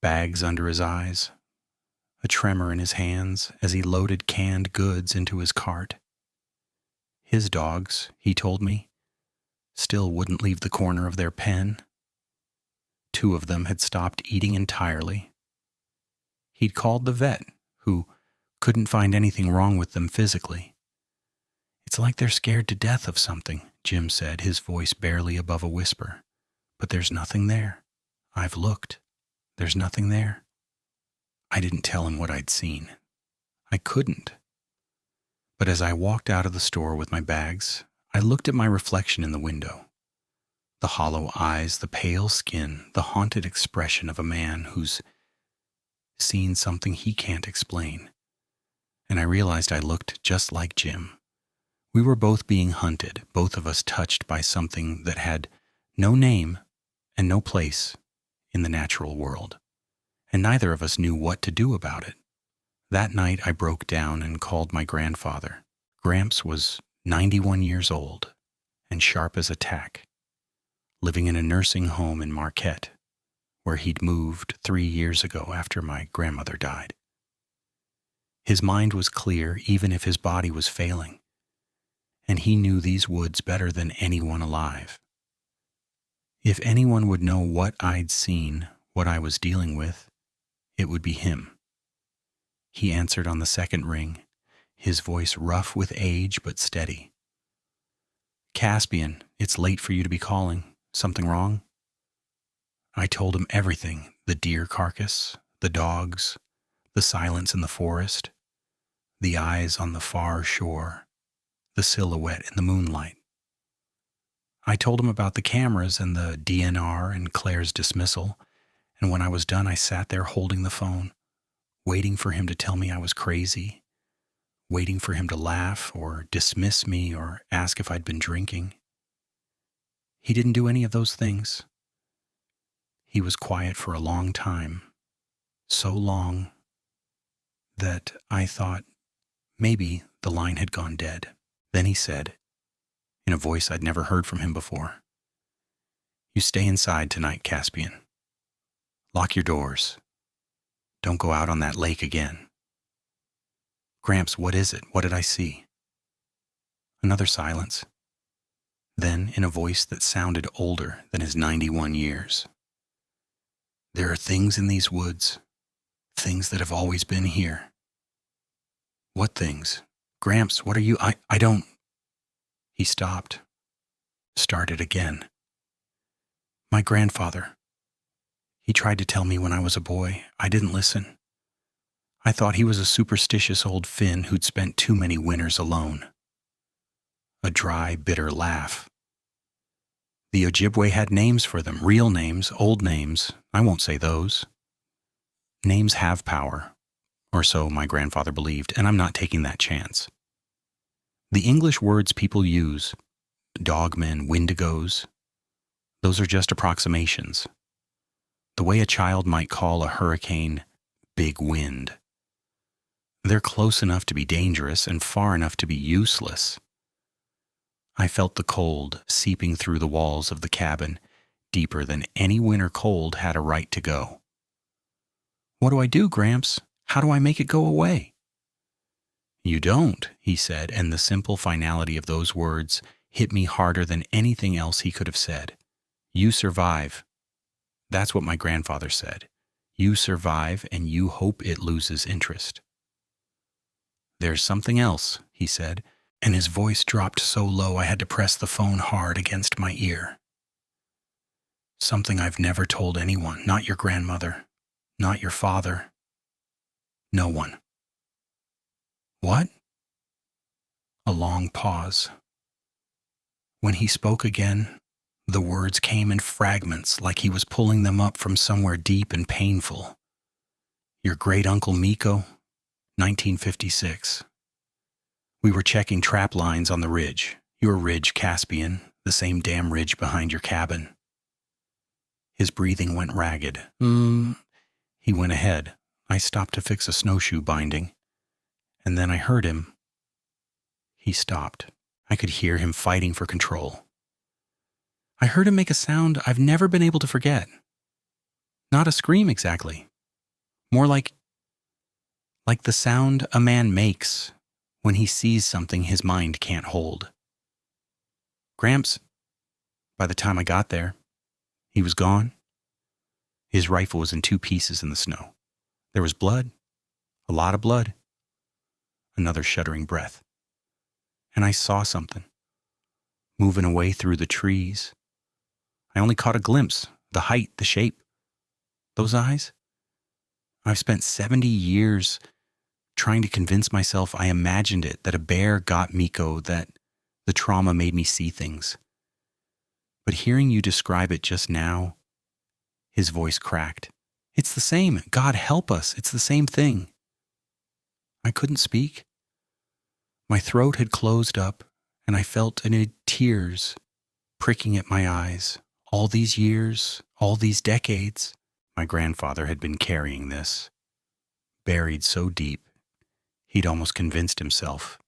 Bags under his eyes, a tremor in his hands as he loaded canned goods into his cart. His dogs, he told me, still wouldn't leave the corner of their pen. 2 of them had stopped eating entirely. He'd called the vet, who couldn't find anything wrong with them physically. It's like they're scared to death of something, Jim said, his voice barely above a whisper. But there's nothing there. I've looked. There's nothing there. I didn't tell him what I'd seen. I couldn't. But as I walked out of the store with my bags, I looked at my reflection in the window. The hollow eyes, the pale skin, the haunted expression of a man who's seen something he can't explain. And I realized I looked just like Jim. We were both being hunted, both of us touched by something that had no name and no place in the natural world, and neither of us knew what to do about it. That night I broke down and called my grandfather. Gramps was 91 years old and sharp as a tack, living in a nursing home in Marquette, where he'd moved 3 years ago after my grandmother died. His mind was clear even if his body was failing, and he knew these woods better than anyone alive. If anyone would know what I'd seen, what I was dealing with, it would be him. He answered on the second ring, his voice rough with age but steady. "Caspian, it's late for you to be calling. Something wrong?" I told him everything, the deer carcass, the dogs, the silence in the forest, the eyes on the far shore, the silhouette in the moonlight. I told him about the cameras and the DNR and Claire's dismissal, and when I was done, I sat there holding the phone, waiting for him to tell me I was crazy, waiting for him to laugh or dismiss me or ask if I'd been drinking. He didn't do any of those things. He was quiet for a long time, so long that I thought maybe the line had gone dead. Then he said, in a voice I'd never heard from him before, You stay inside tonight, Caspian. Lock your doors. Don't go out on that lake again. Gramps, what is it? What did I see? Another silence. Then, in a voice that sounded older than his 91 years. There are things in these woods, things that have always been here. What things? Gramps, what are you? I don't. He stopped. Started again. My grandfather. He tried to tell me when I was a boy. I didn't listen. I thought he was a superstitious old Finn who'd spent too many winters alone. A dry, bitter laugh. The Ojibwe had names for them, real names, old names. I won't say those. Names have power, or so my grandfather believed, and I'm not taking that chance. The English words people use, dogmen, wendigos, those are just approximations. The way a child might call a hurricane big wind. They're close enough to be dangerous and far enough to be useless. I felt the cold seeping through the walls of the cabin, deeper than any winter cold had a right to go. What do I do, Gramps? How do I make it go away? You don't, he said, and the simple finality of those words hit me harder than anything else he could have said. You survive. That's what my grandfather said. You survive and you hope it loses interest. There's something else, he said, and his voice dropped so low I had to press the phone hard against my ear. Something I've never told anyone, not your grandmother, not your father, no one. What? A long pause. When he spoke again, the words came in fragments like he was pulling them up from somewhere deep and painful. Your great-uncle Miko, 1956. We were checking trap lines on the ridge. Your ridge, Caspian, the same damn ridge behind your cabin. His breathing went ragged. He went ahead. I stopped to fix a snowshoe binding. And then I heard him. He stopped. I could hear him fighting for control. I heard him make a sound I've never been able to forget. Not a scream exactly. More like the sound a man makes when he sees something his mind can't hold. Gramps, by the time I got there, he was gone. His rifle was in two pieces in the snow. There was blood, a lot of blood. Another shuddering breath. And I saw something, moving away through the trees. I only caught a glimpse, the height, the shape. Those eyes? I've spent 70 years trying to convince myself I imagined it, that a bear got Miko, that the trauma made me see things. But hearing you describe it just now, his voice cracked. It's the same. God help us. It's the same thing. I couldn't speak. My throat had closed up, and I felt tears pricking at my eyes. All these years, all these decades, my grandfather had been carrying this, buried so deep, he'd almost convinced himself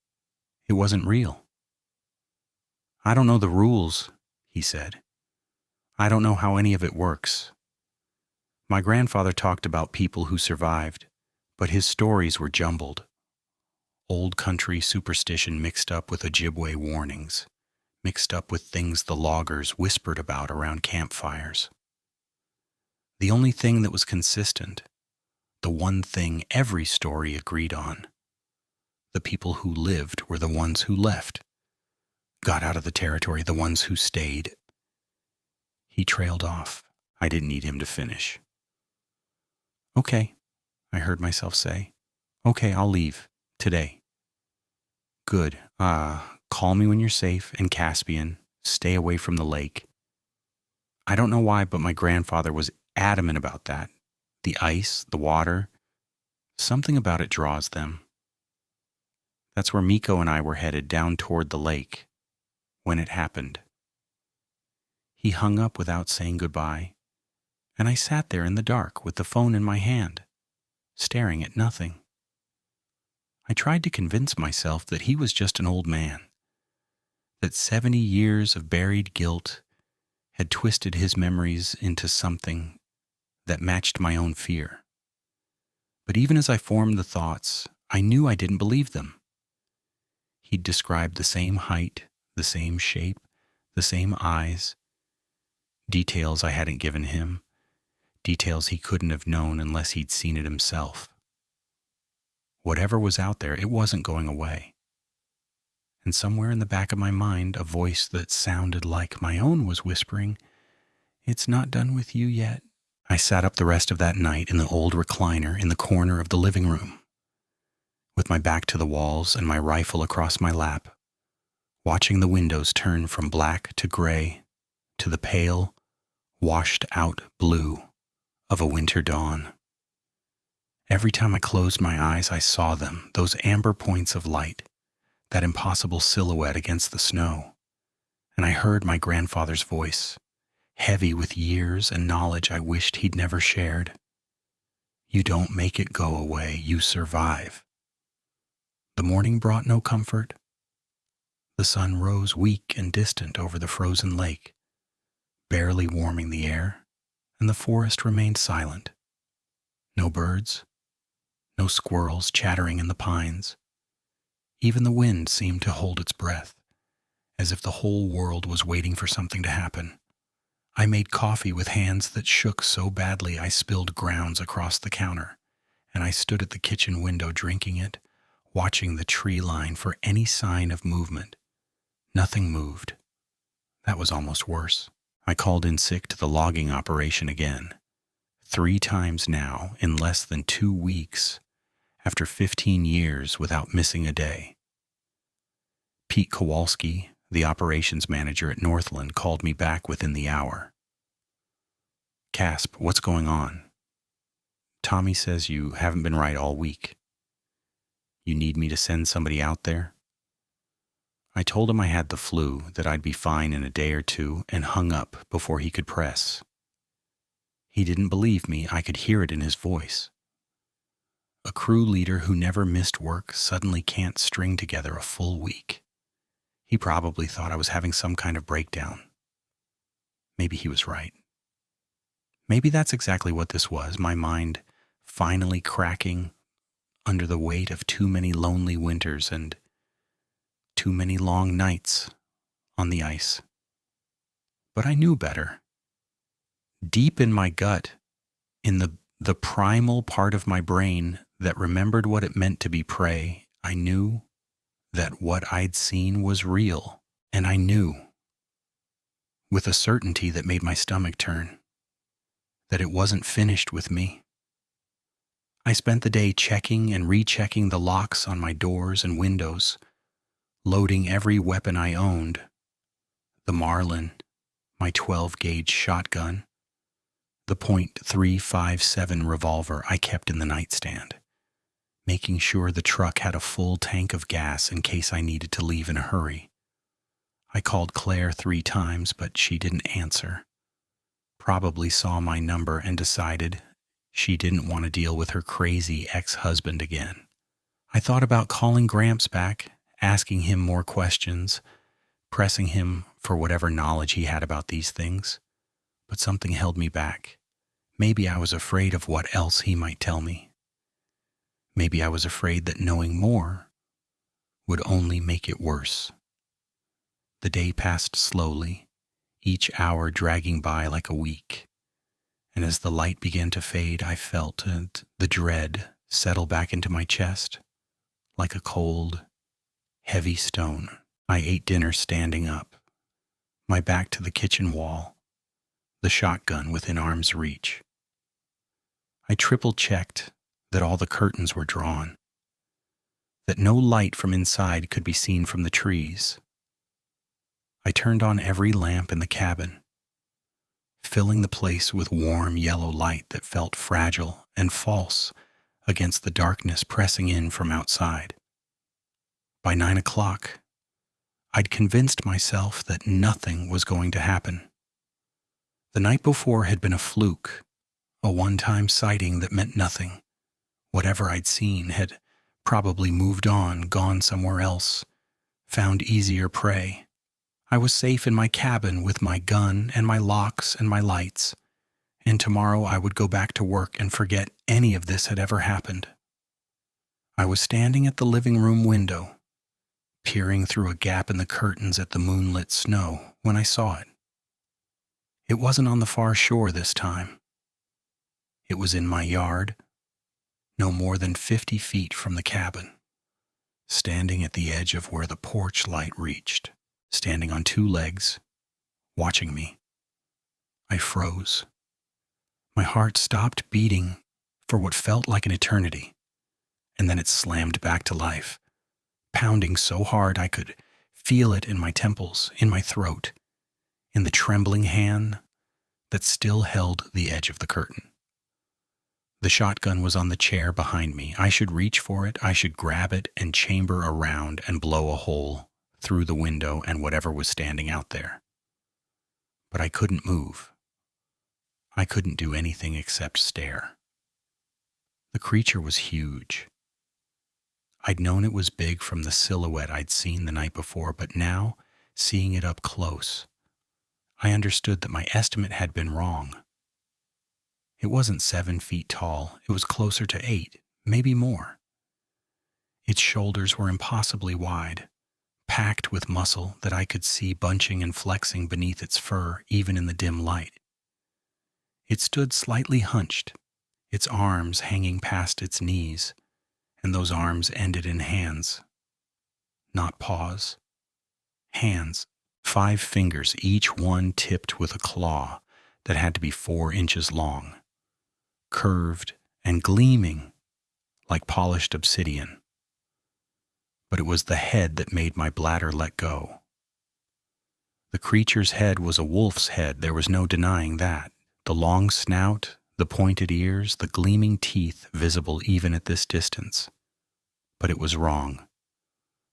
it wasn't real. I don't know the rules, he said. I don't know how any of it works. My grandfather talked about people who survived, but his stories were jumbled. Old country superstition mixed up with Ojibwe warnings, mixed up with things the loggers whispered about around campfires. The only thing that was consistent, the one thing every story agreed on, the people who lived were the ones who left, got out of the territory, the ones who stayed. He trailed off. I didn't need him to finish. Okay, I heard myself say. Okay, I'll leave. Today. Good. Call me when you're safe and Caspian. Stay away from the lake. I don't know why, but my grandfather was adamant about that. The ice, the water, something about it draws them. That's where Miko and I were headed, down toward the lake, when it happened. He hung up without saying goodbye, and I sat there in the dark with the phone in my hand, staring at nothing. I tried to convince myself that he was just an old man, that 70 years of buried guilt had twisted his memories into something that matched my own fear. But even as I formed the thoughts, I knew I didn't believe them. He'd described the same height, the same shape, the same eyes, details I hadn't given him, details he couldn't have known unless he'd seen it himself. Whatever was out there, it wasn't going away. And somewhere in the back of my mind, a voice that sounded like my own was whispering, "It's not done with you yet." I sat up the rest of that night in the old recliner in the corner of the living room, with my back to the walls and my rifle across my lap, watching the windows turn from black to gray to the pale, washed-out blue of a winter dawn. Every time I closed my eyes, I saw them, those amber points of light, that impossible silhouette against the snow, and I heard my grandfather's voice, heavy with years and knowledge I wished he'd never shared. "You don't make it go away, you survive." The morning brought no comfort. The sun rose weak and distant over the frozen lake, barely warming the air, and the forest remained silent. No birds, no squirrels chattering in the pines. Even the wind seemed to hold its breath, as if the whole world was waiting for something to happen. I made coffee with hands that shook so badly I spilled grounds across the counter, and I stood at the kitchen window drinking it, watching the tree line for any sign of movement. Nothing moved. That was almost worse. I called in sick to the logging operation again. 3 times now in less than 2 weeks, after 15 years without missing a day. Pete Kowalski, the operations manager at Northland, called me back within the hour. "Casp, what's going on?" "Tommy says you haven't been right all week. You need me to send somebody out there?" I told him I had the flu, that I'd be fine in a day or 2, and hung up before he could press. He didn't believe me. I could hear it in his voice. A crew leader who never missed work suddenly can't string together a full week. He probably thought I was having some kind of breakdown. Maybe he was right. Maybe that's exactly what this was, my mind finally cracking under the weight of too many lonely winters and too many long nights on the ice. But I knew better. Deep in my gut, in the primal part of my brain that remembered what it meant to be prey, I knew that what I'd seen was real, and I knew, with a certainty that made my stomach turn, that it wasn't finished with me. I spent the day checking and rechecking the locks on my doors and windows, loading every weapon I owned, the Marlin, my 12-gauge shotgun, the .357 revolver I kept in the nightstand, making sure the truck had a full tank of gas in case I needed to leave in a hurry. I called Claire 3 times, but she didn't answer. Probably saw my number and decided she didn't want to deal with her crazy ex-husband again. I thought about calling Gramps back, asking him more questions, pressing him for whatever knowledge he had about these things, but something held me back. Maybe I was afraid of what else he might tell me. Maybe I was afraid that knowing more would only make it worse. The day passed slowly, each hour dragging by like a week, and as the light began to fade, I felt the dread settle back into my chest like a cold, heavy stone. I ate dinner standing up, my back to the kitchen wall, the shotgun within arm's reach. I triple-checked that all the curtains were drawn, that no light from inside could be seen from the trees. I turned on every lamp in the cabin, filling the place with warm yellow light that felt fragile and false against the darkness pressing in from outside. By 9 o'clock, I'd convinced myself that nothing was going to happen. The night before had been a fluke, a one-time sighting that meant nothing. Whatever I'd seen had probably moved on, gone somewhere else, found easier prey. I was safe in my cabin with my gun and my locks and my lights, and tomorrow I would go back to work and forget any of this had ever happened. I was standing at the living room window, peering through a gap in the curtains at the moonlit snow when I saw it. It wasn't on the far shore this time. It was in my yard, no more than 50 feet from the cabin, standing at the edge of where the porch light reached, standing on 2 legs, watching me. I froze. My heart stopped beating for what felt like an eternity, and then it slammed back to life, pounding so hard I could feel it in my temples, in my throat, in the trembling hand that still held the edge of the curtain. The shotgun was on the chair behind me. I should reach for it, I should grab it and chamber around and blow a hole through the window and whatever was standing out there. But I couldn't move. I couldn't do anything except stare. The creature was huge. I'd known it was big from the silhouette I'd seen the night before, but now, seeing it up close, I understood that my estimate had been wrong. It wasn't 7 feet tall, it was closer to 8, maybe more. Its shoulders were impossibly wide, packed with muscle that I could see bunching and flexing beneath its fur even in the dim light. It stood slightly hunched, its arms hanging past its knees, and those arms ended in hands. Not paws. Hands, 5 fingers, each one tipped with a claw that had to be 4 inches long, curved and gleaming like polished obsidian. But it was the head that made my bladder let go. The creature's head was a wolf's head, there was no denying that. The long snout, the pointed ears, the gleaming teeth visible even at this distance. But it was wrong.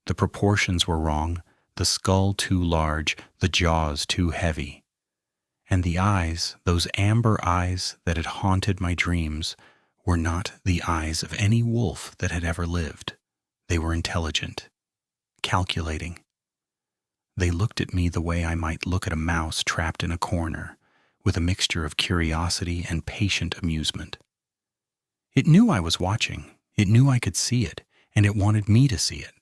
The proportions were wrong, the skull too large, the jaws too heavy. And the eyes, those amber eyes that had haunted my dreams, were not the eyes of any wolf that had ever lived. They were intelligent, calculating. They looked at me the way I might look at a mouse trapped in a corner, with a mixture of curiosity and patient amusement. It knew I was watching, it knew I could see it, and it wanted me to see it.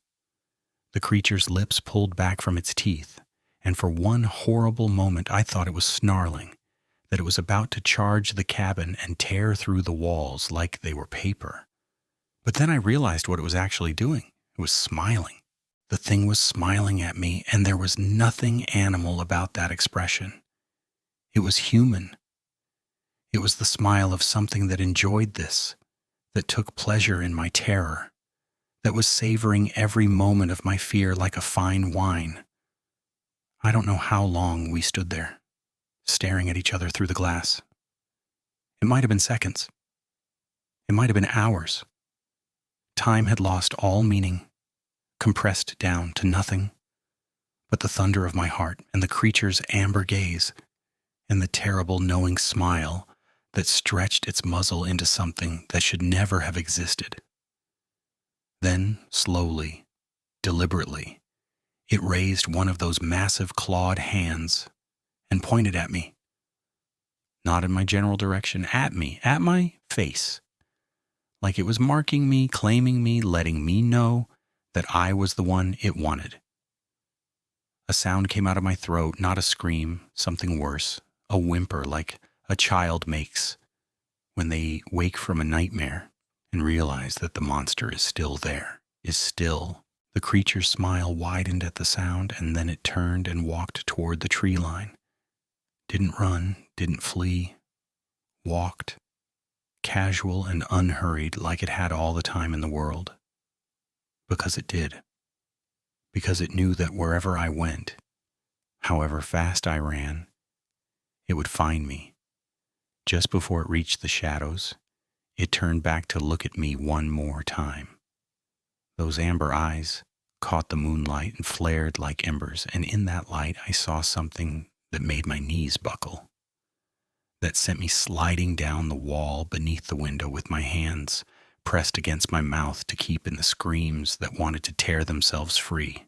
The creature's lips pulled back from its teeth, and for one horrible moment I thought it was snarling, that it was about to charge the cabin and tear through the walls like they were paper. But then I realized what it was actually doing. It was smiling. The thing was smiling at me, and there was nothing animal about that expression. It was human. It was the smile of something that enjoyed this, that took pleasure in my terror, that was savoring every moment of my fear like a fine wine. I don't know how long we stood there, staring at each other through the glass. It might have been seconds. It might have been hours. Time had lost all meaning, compressed down to nothing but the thunder of my heart and the creature's amber gaze and the terrible knowing smile that stretched its muzzle into something that should never have existed. Then, slowly, deliberately, it raised one of those massive clawed hands and pointed at me. Not in my general direction, at me, at my face. Like it was marking me, claiming me, letting me know that I was the one it wanted. A sound came out of my throat, not a scream, something worse, a whimper like a child makes when they wake from a nightmare and realize that the monster is still there, is still. The creature's smile widened at the sound, and then it turned and walked toward the tree line. Didn't run, didn't flee, walked, casual and unhurried like it had all the time in the world. Because it did. Because it knew that wherever I went, however fast I ran, it would find me. Just before it reached the shadows, it turned back to look at me one more time. Those amber eyes caught the moonlight and flared like embers, and in that light I saw something that made my knees buckle, that sent me sliding down the wall beneath the window with my hands pressed against my mouth to keep in the screams that wanted to tear themselves free.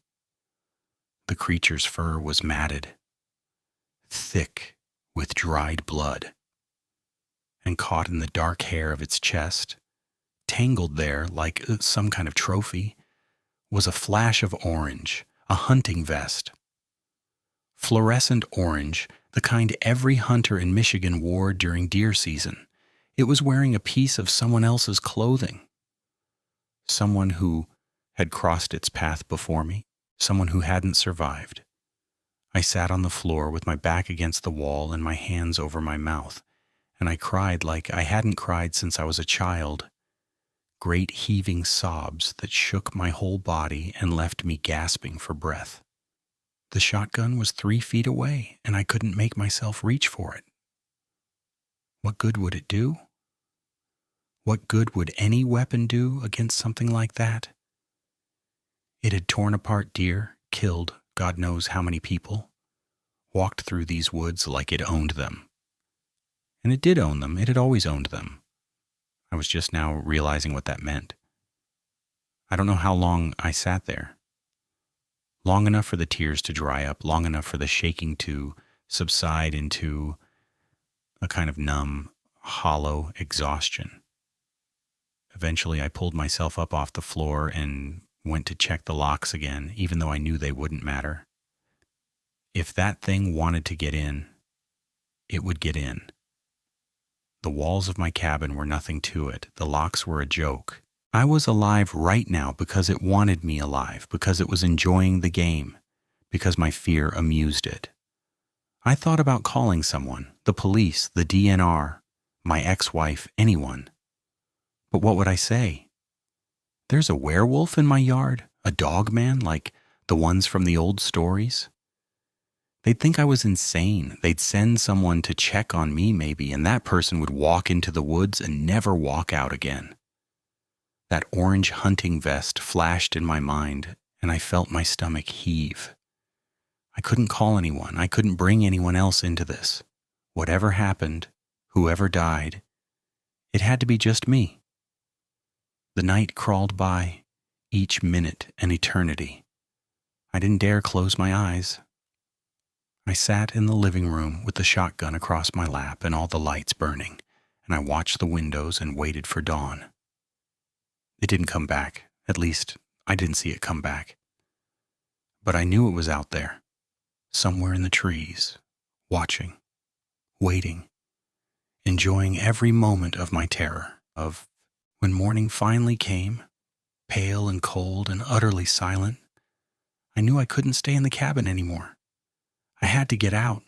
The creature's fur was matted, thick with dried blood, and caught in the dark hair of its chest, tangled there like some kind of trophy, was a flash of orange, a hunting vest. Fluorescent orange, the kind every hunter in Michigan wore during deer season. It was wearing a piece of someone else's clothing. Someone who had crossed its path before me, someone who hadn't survived. I sat on the floor with my back against the wall and my hands over my mouth, and I cried like I hadn't cried since I was a child. Great heaving sobs that shook my whole body and left me gasping for breath. The shotgun was 3 feet away, and I couldn't make myself reach for it. What good would it do? What good would any weapon do against something like that? It had torn apart deer, killed God knows how many people, walked through these woods like it owned them. And it did own them. It had always owned them. I was just now realizing what that meant. I don't know how long I sat there. Long enough for the tears to dry up, long enough for the shaking to subside into a kind of numb, hollow exhaustion. Eventually, I pulled myself up off the floor and went to check the locks again, even though I knew they wouldn't matter. If that thing wanted to get in, it would get in. The walls of my cabin were nothing to it. The locks were a joke. I was alive right now because it wanted me alive, because it was enjoying the game, because my fear amused it. I thought about calling someone, the police, the DNR, my ex-wife, anyone. But what would I say? There's a werewolf in my yard, a dogman like the ones from the old stories. They'd think I was insane. They'd send someone to check on me maybe, and that person would walk into the woods and never walk out again. That orange hunting vest flashed in my mind, and I felt my stomach heave. I couldn't call anyone. I couldn't bring anyone else into this. Whatever happened, whoever died, it had to be just me. The night crawled by, each minute an eternity. I didn't dare close my eyes. I sat in the living room with the shotgun across my lap and all the lights burning, and I watched the windows and waited for dawn. It didn't come back. At least, I didn't see it come back. But I knew it was out there, somewhere in the trees, watching, waiting, enjoying every moment of my terror, of when morning finally came, pale and cold and utterly silent. I knew I couldn't stay in the cabin anymore. I had to get out,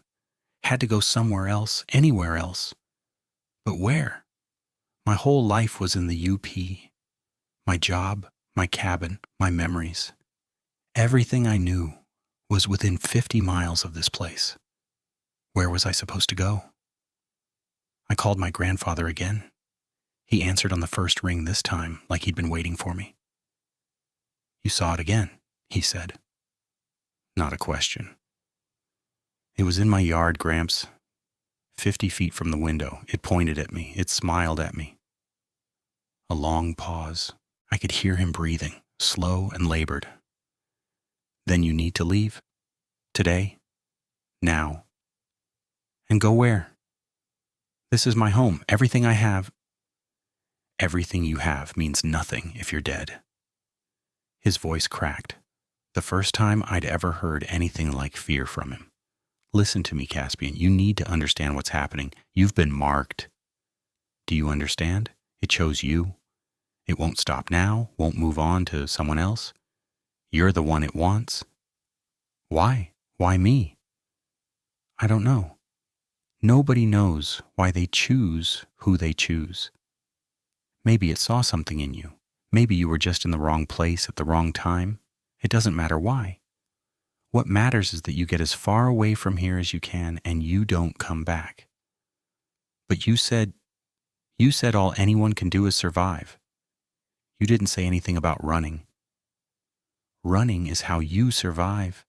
had to go somewhere else, anywhere else. But where? My whole life was in the UP. My job, my cabin, my memories. Everything I knew was within 50 miles of this place. Where was I supposed to go? I called my grandfather again. He answered on the first ring this time, like he'd been waiting for me. "You saw it again," he said. Not a question. It was in my yard, Gramps. 50 feet from the window. It pointed at me. It smiled at me. A long pause. I could hear him breathing, slow and labored. "Then you need to leave? Today? Now? And go where? This is my home. Everything I have." "Everything you have means nothing if you're dead." His voice cracked. The first time I'd ever heard anything like fear from him. "Listen to me, Caspian. You need to understand what's happening. You've been marked. Do you understand? It chose you. It won't stop now, won't move on to someone else. You're the one it wants." "Why? Why me?" "I don't know. Nobody knows why they choose who they choose. Maybe it saw something in you. Maybe you were just in the wrong place at the wrong time. It doesn't matter why. What matters is that you get as far away from here as you can and you don't come back. But you said all anyone can do is survive. You didn't say anything about running. Running is how you survive."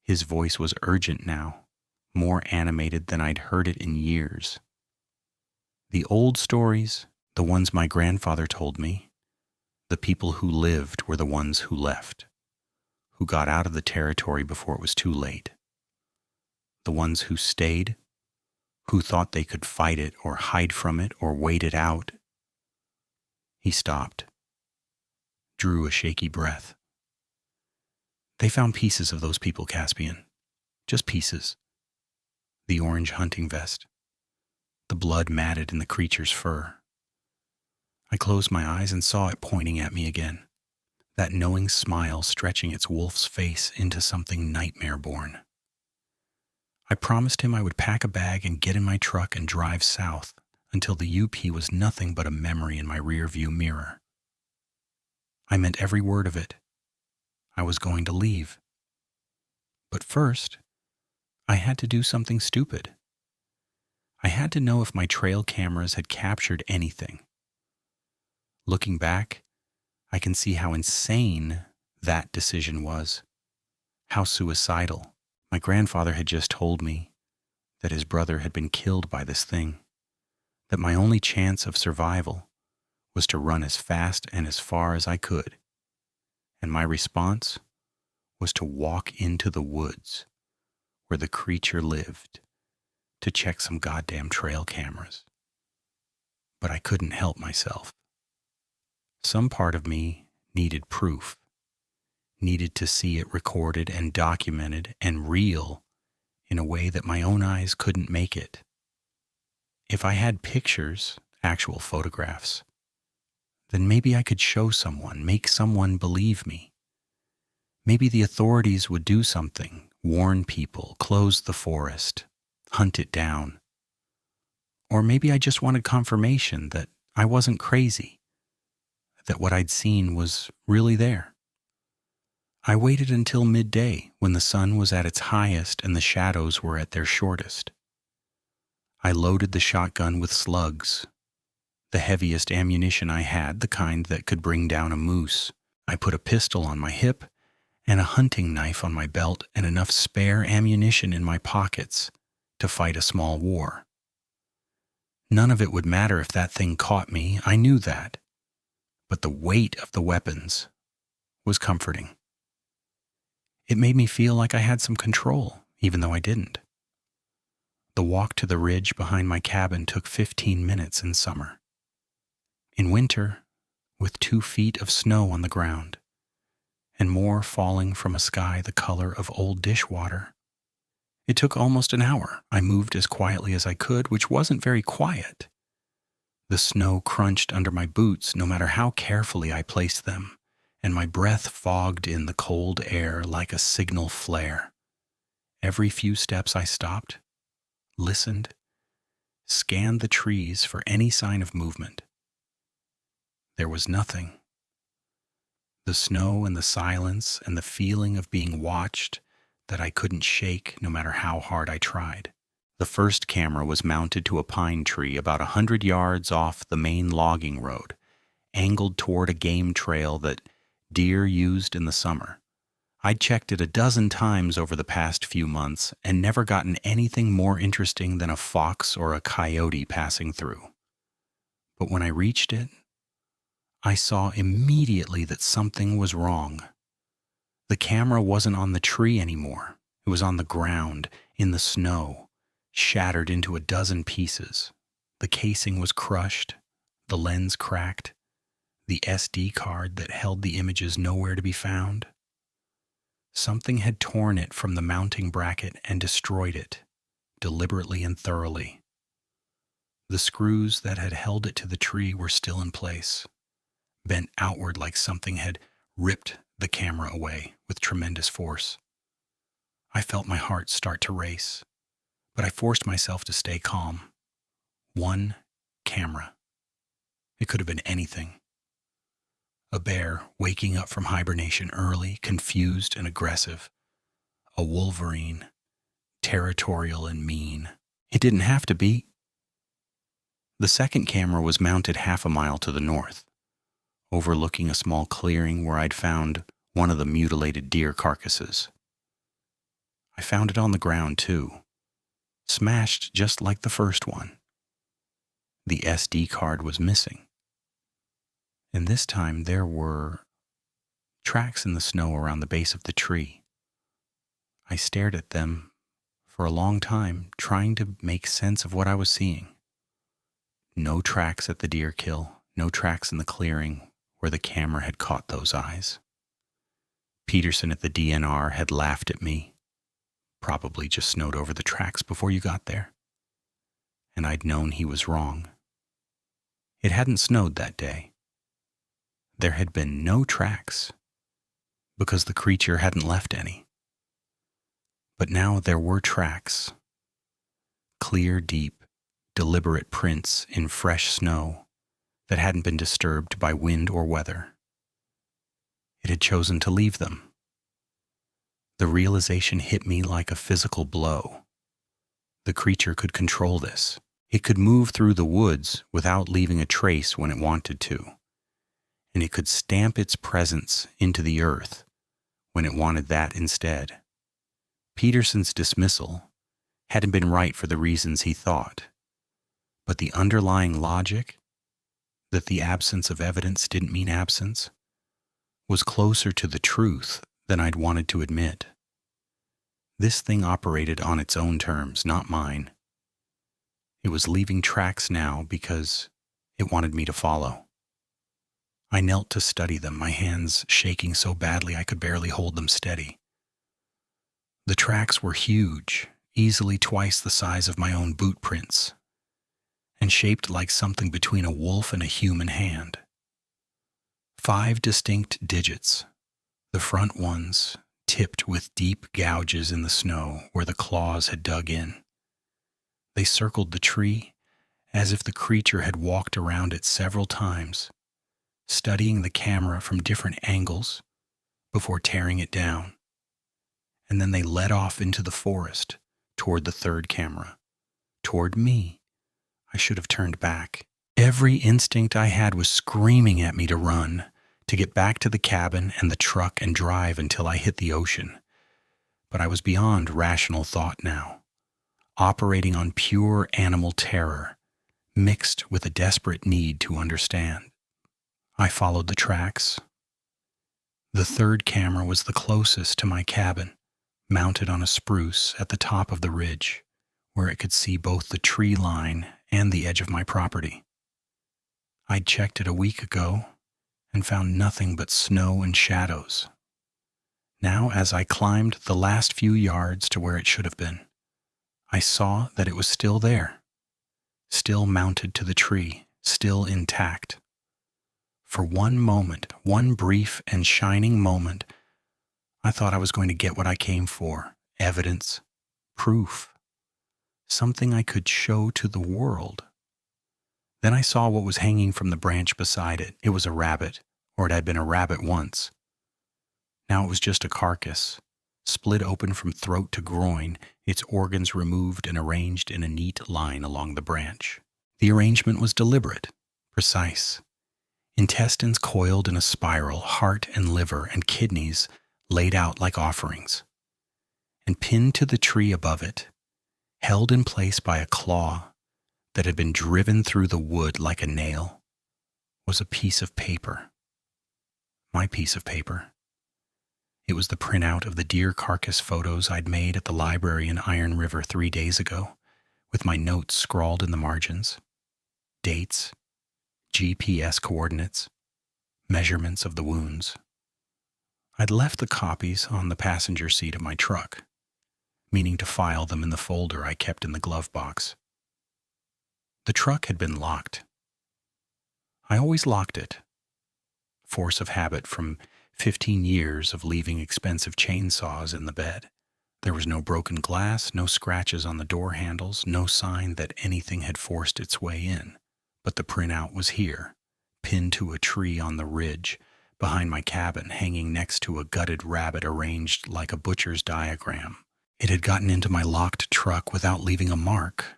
His voice was urgent now, more animated than I'd heard it in years. The old stories, the ones my grandfather told me, the people who lived were the ones who left, who got out of the territory before it was too late. The ones who stayed, who thought they could fight it or hide from it or wait it out. He stopped, drew a shaky breath. They found pieces of those people, Caspian. Just pieces. The orange hunting vest. The blood matted in the creature's fur. I closed my eyes and saw it pointing at me again. That knowing smile stretching its wolf's face into something nightmare-born. I promised him I would pack a bag and get in my truck and drive south until the UP was nothing but a memory in my rear-view mirror. I meant every word of it. I was going to leave. But first, I had to do something stupid. I had to know if my trail cameras had captured anything. Looking back, I can see how insane that decision was. How suicidal. My grandfather had just told me that his brother had been killed by this thing, that my only chance of survival was to run as fast and as far as I could. And my response was to walk into the woods where the creature lived to check some goddamn trail cameras. But I couldn't help myself. Some part of me needed proof, needed to see it recorded and documented and real in a way that my own eyes couldn't make it. If I had pictures, actual photographs, then maybe I could show someone, make someone believe me. Maybe the authorities would do something, warn people, close the forest, hunt it down. Or maybe I just wanted confirmation that I wasn't crazy, that what I'd seen was really there. I waited until midday when the sun was at its highest and the shadows were at their shortest. I loaded the shotgun with slugs, the heaviest ammunition I had, the kind that could bring down a moose. I put a pistol on my hip and a hunting knife on my belt and enough spare ammunition in my pockets to fight a small war. None of it would matter if that thing caught me, I knew that. But the weight of the weapons was comforting. It made me feel like I had some control, even though I didn't. The walk to the ridge behind my cabin took 15 minutes in summer. In winter, with 2 feet of snow on the ground, and more falling from a sky the color of old dishwater, it took almost an hour. I moved as quietly as I could, which wasn't very quiet. The snow crunched under my boots no matter how carefully I placed them, and my breath fogged in the cold air like a signal flare. Every few steps I stopped, listened, scanned the trees for any sign of movement. There was nothing. The snow and the silence and the feeling of being watched that I couldn't shake no matter how hard I tried. The first camera was mounted to a pine tree about 100 yards off the main logging road, angled toward a game trail that deer used in the summer. I'd checked it a dozen times over the past few months and never gotten anything more interesting than a fox or a coyote passing through. But when I reached it, I saw immediately that something was wrong. The camera wasn't on the tree anymore. It was on the ground, in the snow, shattered into a dozen pieces. The casing was crushed, the lens cracked, the SD card that held the images nowhere to be found. Something had torn it from the mounting bracket and destroyed it, deliberately and thoroughly. The screws that had held it to the tree were still in place, bent outward like something had ripped the camera away with tremendous force. I felt my heart start to race, but I forced myself to stay calm. One camera. It could have been anything. A bear waking up from hibernation early, confused and aggressive. A wolverine, territorial and mean. It didn't have to be. The second camera was mounted half a mile to the north, overlooking a small clearing where I'd found one of the mutilated deer carcasses. I found it on the ground too, smashed just like the first one. The SD card was missing. And this time there were tracks in the snow around the base of the tree. I stared at them for a long time, trying to make sense of what I was seeing. No tracks at the deer kill, no tracks in the clearing where the camera had caught those eyes. Peterson at the DNR had laughed at me. Probably just snowed over the tracks before you got there. And I'd known he was wrong. It hadn't snowed that day. There had been no tracks because the creature hadn't left any. But now there were tracks. Clear, deep, deliberate prints in fresh snow that hadn't been disturbed by wind or weather. It had chosen to leave them. The realization hit me like a physical blow. The creature could control this. It could move through the woods without leaving a trace when it wanted to. And it could stamp its presence into the earth when it wanted that instead. Peterson's dismissal hadn't been right for the reasons he thought. But the underlying logic, that the absence of evidence didn't mean absence, was closer to the truth than I'd wanted to admit. This thing operated on its own terms, not mine. It was leaving tracks now because it wanted me to follow. I knelt to study them, my hands shaking so badly I could barely hold them steady. The tracks were huge, easily twice the size of my own boot prints, and shaped like something between a wolf and a human hand. 5 distinct digits, the front ones tipped with deep gouges in the snow where the claws had dug in. They circled the tree as if the creature had walked around it several times, studying the camera from different angles before tearing it down. And then they led off into the forest toward the third camera, toward me. I should have turned back. Every instinct I had was screaming at me to run, to get back to the cabin and the truck and drive until I hit the ocean. But I was beyond rational thought now, operating on pure animal terror, mixed with a desperate need to understand. I followed the tracks. The third camera was the closest to my cabin, mounted on a spruce at the top of the ridge, where it could see both the tree line and the edge of my property. I'd checked it a week ago and found nothing but snow and shadows. Now, as I climbed the last few yards to where it should have been, I saw that it was still there, still mounted to the tree, still intact. For one moment, one brief and shining moment, I thought I was going to get what I came for: evidence, proof, something I could show to the world. Then I saw what was hanging from the branch beside it. It was a rabbit, or it had been a rabbit once. Now it was just a carcass, split open from throat to groin, its organs removed and arranged in a neat line along the branch. The arrangement was deliberate, precise. Intestines coiled in a spiral, heart and liver and kidneys laid out like offerings. And pinned to the tree above it, held in place by a claw that had been driven through the wood like a nail, was a piece of paper. My piece of paper. It was the printout of the deer carcass photos I'd made at the library in Iron River 3 days ago, with my notes scrawled in the margins. Dates, GPS coordinates, measurements of the wounds. I'd left the copies on the passenger seat of my truck, meaning to file them in the folder I kept in the glove box. The truck had been locked. I always locked it. Force of habit from 15 years of leaving expensive chainsaws in the bed. There was no broken glass, no scratches on the door handles, no sign that anything had forced its way in. But the printout was here, pinned to a tree on the ridge, behind my cabin, hanging next to a gutted rabbit arranged like a butcher's diagram. It had gotten into my locked truck without leaving a mark.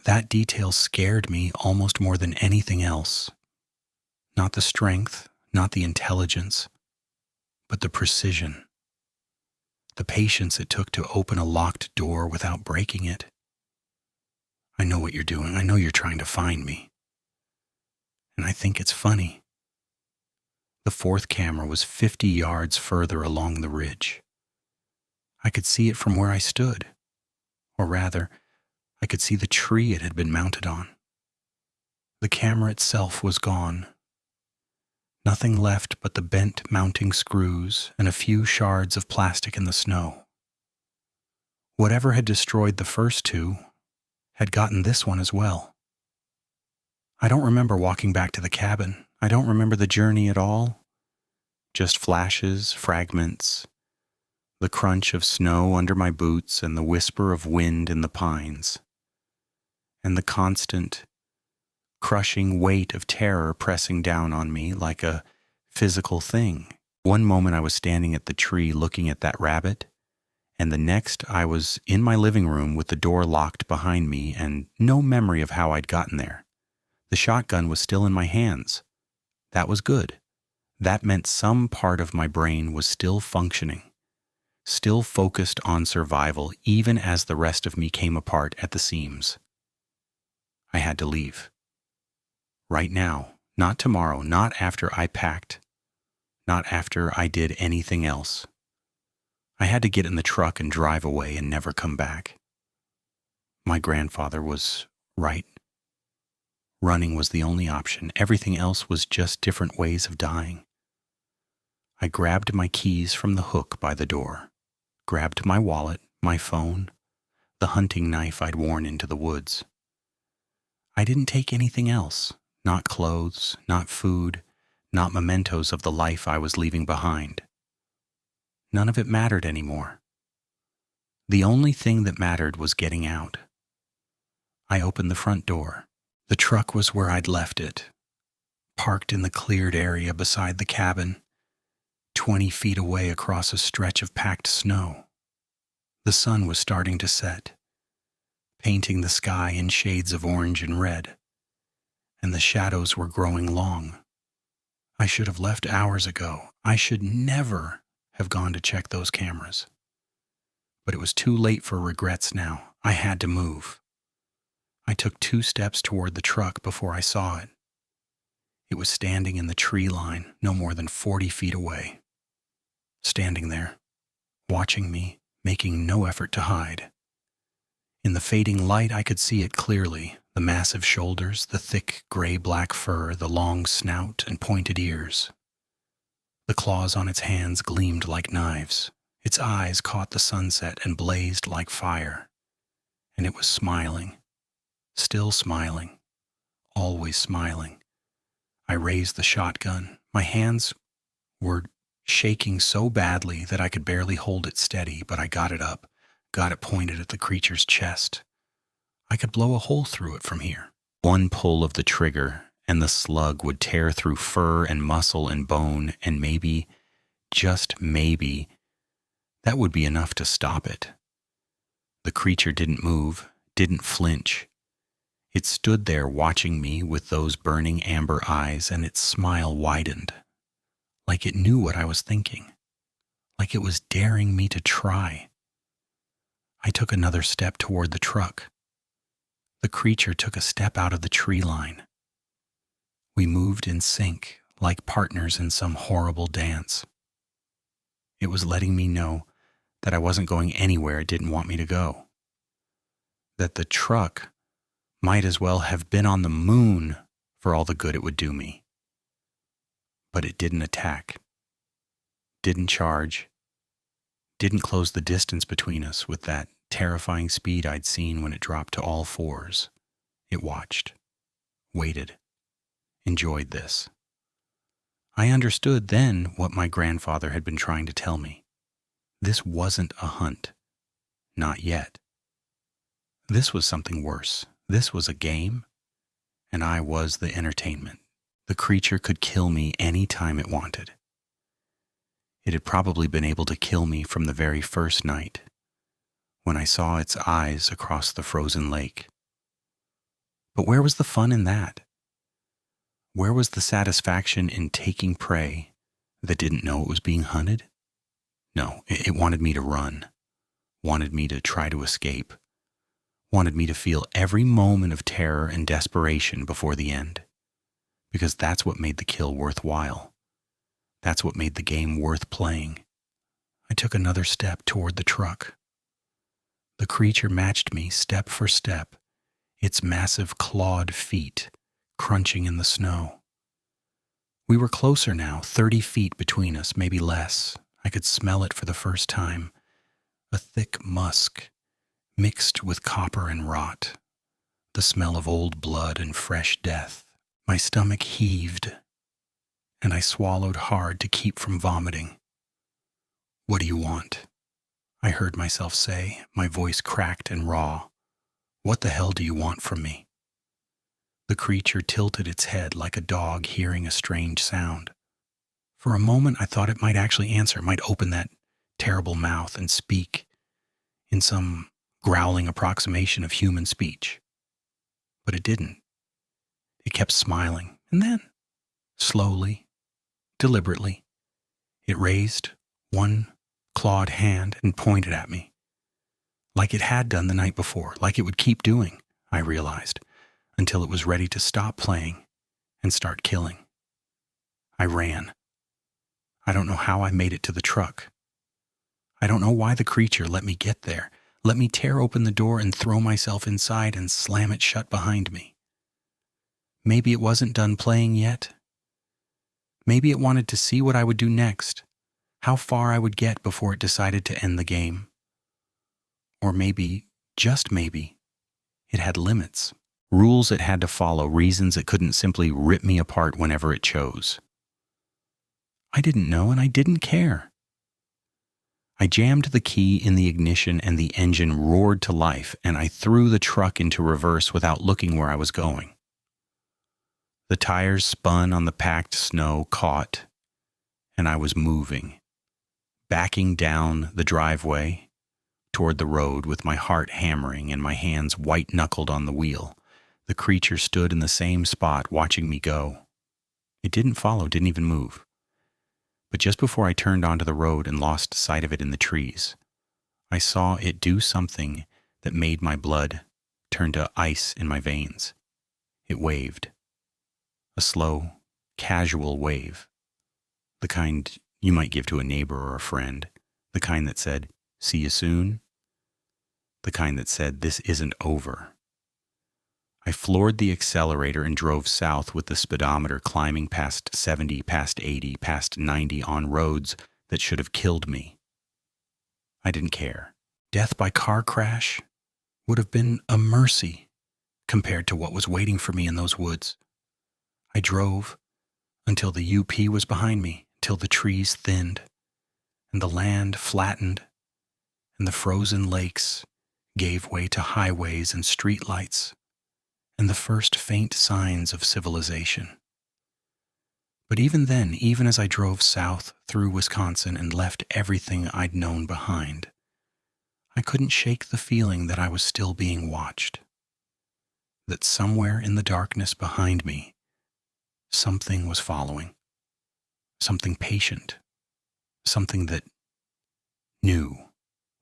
That detail scared me almost more than anything else. Not the strength, not the intelligence, but the precision. The patience it took to open a locked door without breaking it. I know what you're doing. I know you're trying to find me. And I think it's funny. The fourth camera was 50 yards further along the ridge. I could see it from where I stood, or rather, I could see the tree it had been mounted on. The camera itself was gone. Nothing left but the bent mounting screws and a few shards of plastic in the snow. Whatever had destroyed the first two had gotten this one as well. I don't remember walking back to the cabin. I don't remember the journey at all. Just flashes, fragments, the crunch of snow under my boots and the whisper of wind in the pines, and the constant, crushing weight of terror pressing down on me like a physical thing. One moment I was standing at the tree looking at that rabbit, and the next I was in my living room with the door locked behind me and no memory of how I'd gotten there. The shotgun was still in my hands. That was good. That meant some part of my brain was still functioning, still focused on survival, even as the rest of me came apart at the seams. I had to leave. Right now, not tomorrow, not after I packed, not after I did anything else. I had to get in the truck and drive away and never come back. My grandfather was right. Running was the only option. Everything else was just different ways of dying. I grabbed my keys from the hook by the door, grabbed my wallet, my phone, the hunting knife I'd worn into the woods. I didn't take anything else, not clothes, not food, not mementos of the life I was leaving behind. None of it mattered anymore. The only thing that mattered was getting out. I opened the front door. The truck was where I'd left it, parked in the cleared area beside the cabin, 20 feet away across a stretch of packed snow. The sun was starting to set, painting the sky in shades of orange and red, and the shadows were growing long. I should have left hours ago. I should never have gone to check those cameras. But it was too late for regrets now. I had to move. I took 2 steps toward the truck before I saw it. It was standing in the tree line, no more than 40 feet away. Standing there, watching me, making no effort to hide. In the fading light, I could see it clearly, the massive shoulders, the thick gray-black fur, the long snout and pointed ears. The claws on its hands gleamed like knives. Its eyes caught the sunset and blazed like fire. And it was smiling. Still smiling, always smiling. I raised the shotgun. My hands were shaking so badly that I could barely hold it steady, but I got it up, got it pointed at the creature's chest. I could blow a hole through it from here. One pull of the trigger, and the slug would tear through fur and muscle and bone, and maybe, just maybe, that would be enough to stop it. The creature didn't move, didn't flinch. It stood there watching me with those burning amber eyes, and its smile widened, like it knew what I was thinking, like it was daring me to try. I took another step toward the truck. The creature took a step out of the tree line. We moved in sync, like partners in some horrible dance. It was letting me know that I wasn't going anywhere it didn't want me to go. That the truck might as well have been on the moon for all the good it would do me. But it didn't attack, didn't charge, didn't close the distance between us with that terrifying speed I'd seen when it dropped to all fours. It watched, waited, enjoyed this. I understood then what my grandfather had been trying to tell me. This wasn't a hunt. Not yet. This was something worse. This was a game, and I was the entertainment. The creature could kill me any time it wanted. It had probably been able to kill me from the very first night, when I saw its eyes across the frozen lake. But where was the fun in that? Where was the satisfaction in taking prey that didn't know it was being hunted? No, it wanted me to run, wanted me to try to escape, wanted me to feel every moment of terror and desperation before the end, because that's what made the kill worthwhile. That's what made the game worth playing. I took another step toward the truck. The creature matched me step for step, its massive clawed feet crunching in the snow. We were closer now, 30 feet between us, maybe less. I could smell it for the first time. A thick musk, mixed with copper and rot. The smell of old blood and fresh death. My stomach heaved, and I swallowed hard to keep from vomiting. "What do you want?" I heard myself say, my voice cracked and raw. "What the hell do you want from me?" The creature tilted its head like a dog hearing a strange sound. For a moment I thought it might actually answer, might open that terrible mouth and speak in some growling approximation of human speech. But it didn't. It kept smiling, and then, slowly, deliberately, it raised one clawed hand and pointed at me. Like it had done the night before, like it would keep doing, I realized, until it was ready to stop playing and start killing. I ran. I don't know how I made it to the truck. I don't know why the creature let me get there, let me tear open the door and throw myself inside and slam it shut behind me. Maybe it wasn't done playing yet. Maybe it wanted to see what I would do next, how far I would get before it decided to end the game. Or maybe, just maybe, it had limits, rules it had to follow, reasons it couldn't simply rip me apart whenever it chose. I didn't know, and I didn't care. I jammed the key in the ignition and the engine roared to life, and I threw the truck into reverse without looking where I was going. The tires spun on the packed snow, caught, and I was moving, backing down the driveway toward the road with my heart hammering and my hands white-knuckled on the wheel. The creature stood in the same spot watching me go. It didn't follow, didn't even move. But just before I turned onto the road and lost sight of it in the trees, I saw it do something that made my blood turn to ice in my veins. It waved. A slow, casual wave. The kind you might give to a neighbor or a friend. The kind that said, "See you soon." The kind that said, "This isn't over." I floored the accelerator and drove south with the speedometer climbing past 70, past 80, past 90 on roads that should have killed me. I didn't care. Death by car crash would have been a mercy compared to what was waiting for me in those woods. I drove until the UP was behind me, till the trees thinned, and the land flattened, and the frozen lakes gave way to highways and streetlights, and the first faint signs of civilization. But even then, even as I drove south through Wisconsin and left everything I'd known behind, I couldn't shake the feeling that I was still being watched, that somewhere in the darkness behind me, something was following, something patient, something that knew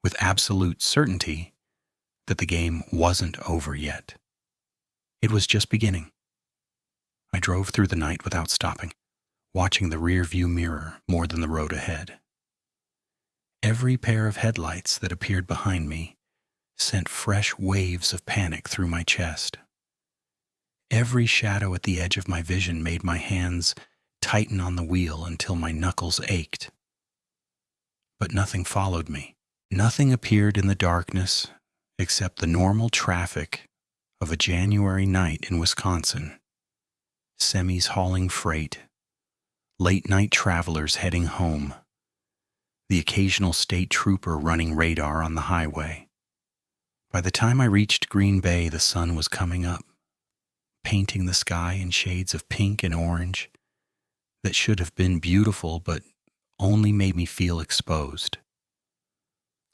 with absolute certainty that the game wasn't over yet. It was just beginning. I drove through the night without stopping, watching the rear-view mirror more than the road ahead. Every pair of headlights that appeared behind me sent fresh waves of panic through my chest. Every shadow at the edge of my vision made my hands tighten on the wheel until my knuckles ached. But nothing followed me. Nothing appeared in the darkness except the normal traffic of a January night in Wisconsin. Semis hauling freight, late-night travelers heading home, the occasional state trooper running radar on the highway. By the time I reached Green Bay, the sun was coming up, painting the sky in shades of pink and orange that should have been beautiful but only made me feel exposed.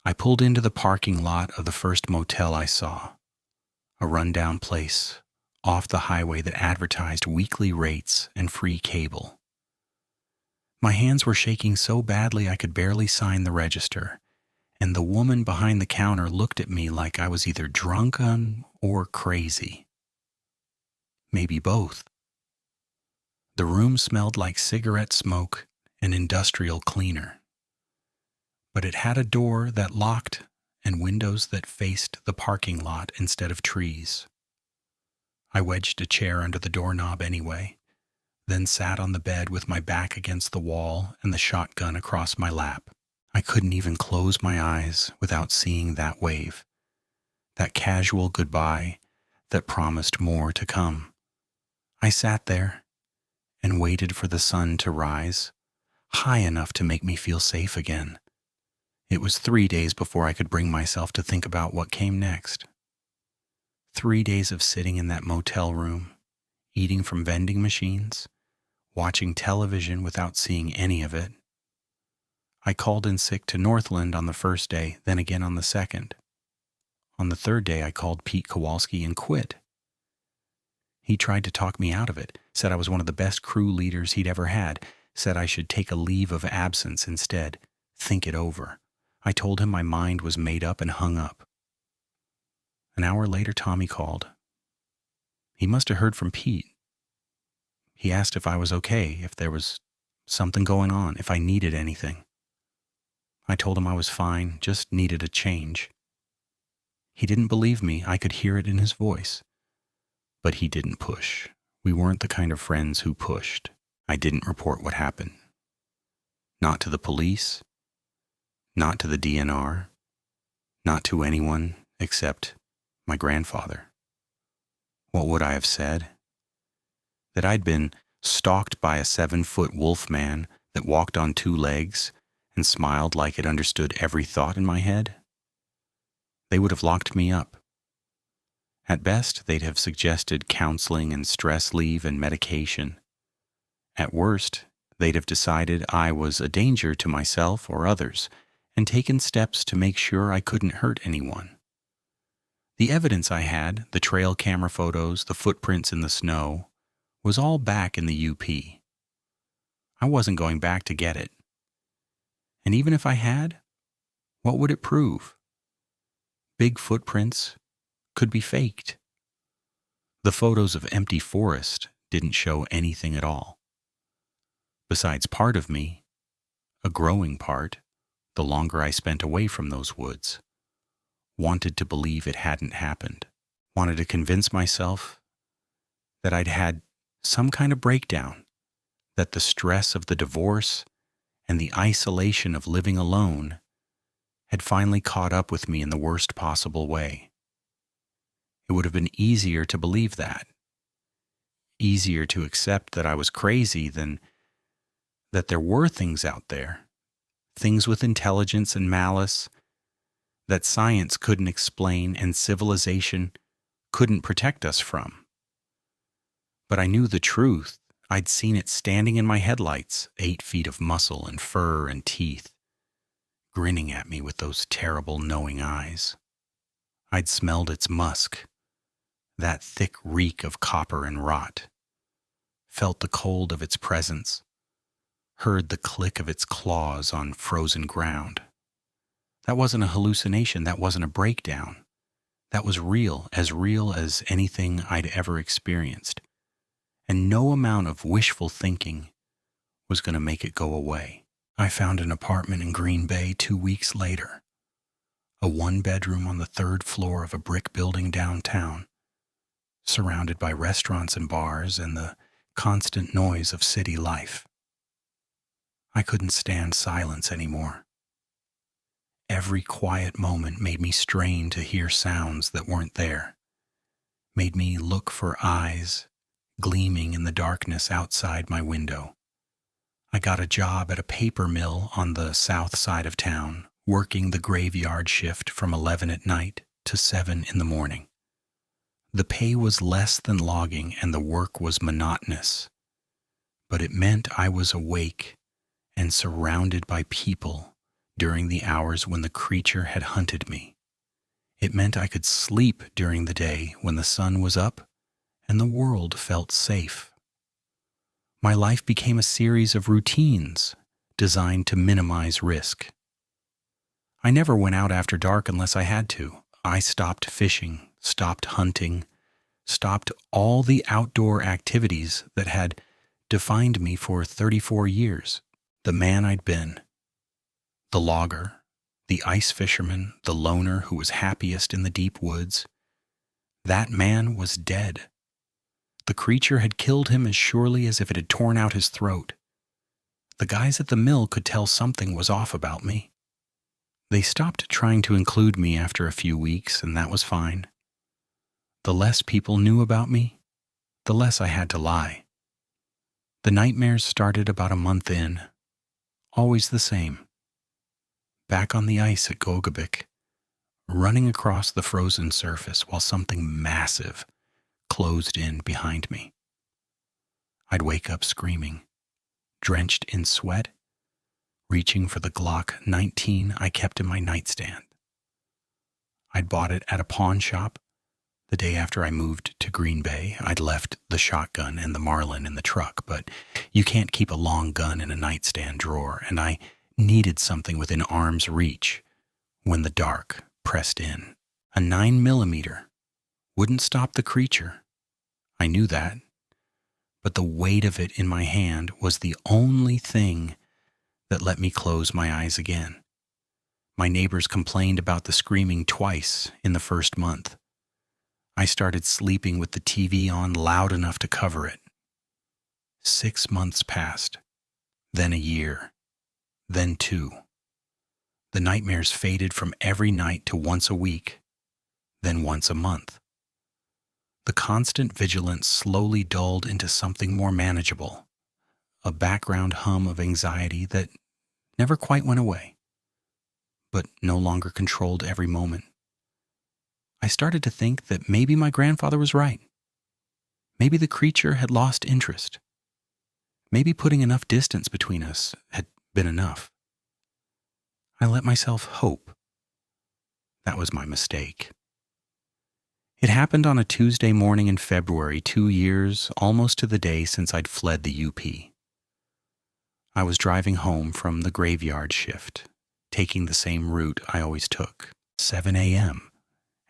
I pulled into the parking lot of the first motel I saw, a rundown place off the highway that advertised weekly rates and free cable. My hands were shaking so badly I could barely sign the register, and the woman behind the counter looked at me like I was either drunken or crazy. Maybe both. The room smelled like cigarette smoke an industrial cleaner. But it had a door that locked and windows that faced the parking lot instead of trees. I wedged a chair under the doorknob anyway, then sat on the bed with my back against the wall and the shotgun across my lap. I couldn't even close my eyes without seeing that wave, that casual goodbye that promised more to come. I sat there and waited for the sun to rise, high enough to make me feel safe again. It was 3 days before I could bring myself to think about what came next. 3 days of sitting in that motel room, eating from vending machines, watching television without seeing any of it. I called in sick to Northland on the first day, then again on the second. On the third day, I called Pete Kowalski and quit. He tried to talk me out of it, said I was one of the best crew leaders he'd ever had, said I should take a leave of absence instead, think it over. I told him my mind was made up and hung up. An hour later, Tommy called. He must have heard from Pete. He asked if I was okay, if there was something going on, if I needed anything. I told him I was fine, just needed a change. He didn't believe me. I could hear it in his voice. But he didn't push. We weren't the kind of friends who pushed. I didn't report what happened. Not to the police. Not to the DNR. Not to anyone except my grandfather. What would I have said? That I'd been stalked by a 7-foot wolf man that walked on 2 legs and smiled like it understood every thought in my head? They would have locked me up. At best, they'd have suggested counseling and stress leave and medication. At worst, they'd have decided I was a danger to myself or others and taken steps to make sure I couldn't hurt anyone. The evidence I had, the trail camera photos, the footprints in the snow, was all back in the UP. I wasn't going back to get it. And even if I had, what would it prove? Big footprints could be faked. The photos of empty forest didn't show anything at all. Besides, part of me, a growing part, the longer I spent away from those woods, wanted to believe it hadn't happened, wanted to convince myself that I'd had some kind of breakdown, that the stress of the divorce and the isolation of living alone had finally caught up with me in the worst possible way. It would have been easier to believe that, easier to accept that I was crazy than that there were things out there, things with intelligence and malice that science couldn't explain and civilization couldn't protect us from. But I knew the truth. I'd seen it standing in my headlights, 8 feet of muscle and fur and teeth, grinning at me with those terrible knowing eyes. I'd smelled its musk, that thick reek of copper and rot, felt the cold of its presence, heard the click of its claws on frozen ground. That wasn't a hallucination. That wasn't a breakdown. That was real as anything I'd ever experienced. And no amount of wishful thinking was going to make it go away. I found an apartment in Green Bay 2 weeks later, a 1-bedroom on the 3rd floor of a brick building downtown, surrounded by restaurants and bars and the constant noise of city life. I couldn't stand silence anymore. Every quiet moment made me strain to hear sounds that weren't there, made me look for eyes gleaming in the darkness outside my window. I got a job at a paper mill on the south side of town, working the graveyard shift from 11 at night to 7 in the morning. The pay was less than logging and the work was monotonous, but it meant I was awake and surrounded by people during the hours when the creature had hunted me. It meant I could sleep during the day when the sun was up and the world felt safe. My life became a series of routines designed to minimize risk. I never went out after dark unless I had to. I stopped fishing, stopped hunting, stopped all the outdoor activities that had defined me for 34 years. The man I'd been, the logger, the ice fisherman, the loner who was happiest in the deep woods, that man was dead. The creature had killed him as surely as if it had torn out his throat. The guys at the mill could tell something was off about me. They stopped trying to include me after a few weeks, and that was fine. The less people knew about me, the less I had to lie. The nightmares started about a month in, always the same. Back on the ice at Gogebic, running across the frozen surface while something massive closed in behind me. I'd wake up screaming, drenched in sweat, reaching for the Glock 19 I kept in my nightstand. I'd bought it at a pawn shop. The day after I moved to Green Bay, I'd left the shotgun and the Marlin in the truck, but you can't keep a long gun in a nightstand drawer, and I needed something within arm's reach when the dark pressed in. A 9mm wouldn't stop the creature. I knew that, but the weight of it in my hand was the only thing that let me close my eyes again. My neighbors complained about the screaming twice in the first month. I started sleeping with the TV on loud enough to cover it. 6 months passed, then a year, then 2. The nightmares faded from every night to once a week, then once a month. The constant vigilance slowly dulled into something more manageable, a background hum of anxiety that never quite went away, but no longer controlled every moment. I started to think that maybe my grandfather was right. Maybe the creature had lost interest. Maybe putting enough distance between us had been enough. I let myself hope. That was my mistake. It happened on a Tuesday morning in February, 2 years, almost to the day since I'd fled the UP. I was driving home from the graveyard shift, taking the same route I always took, 7 a.m.,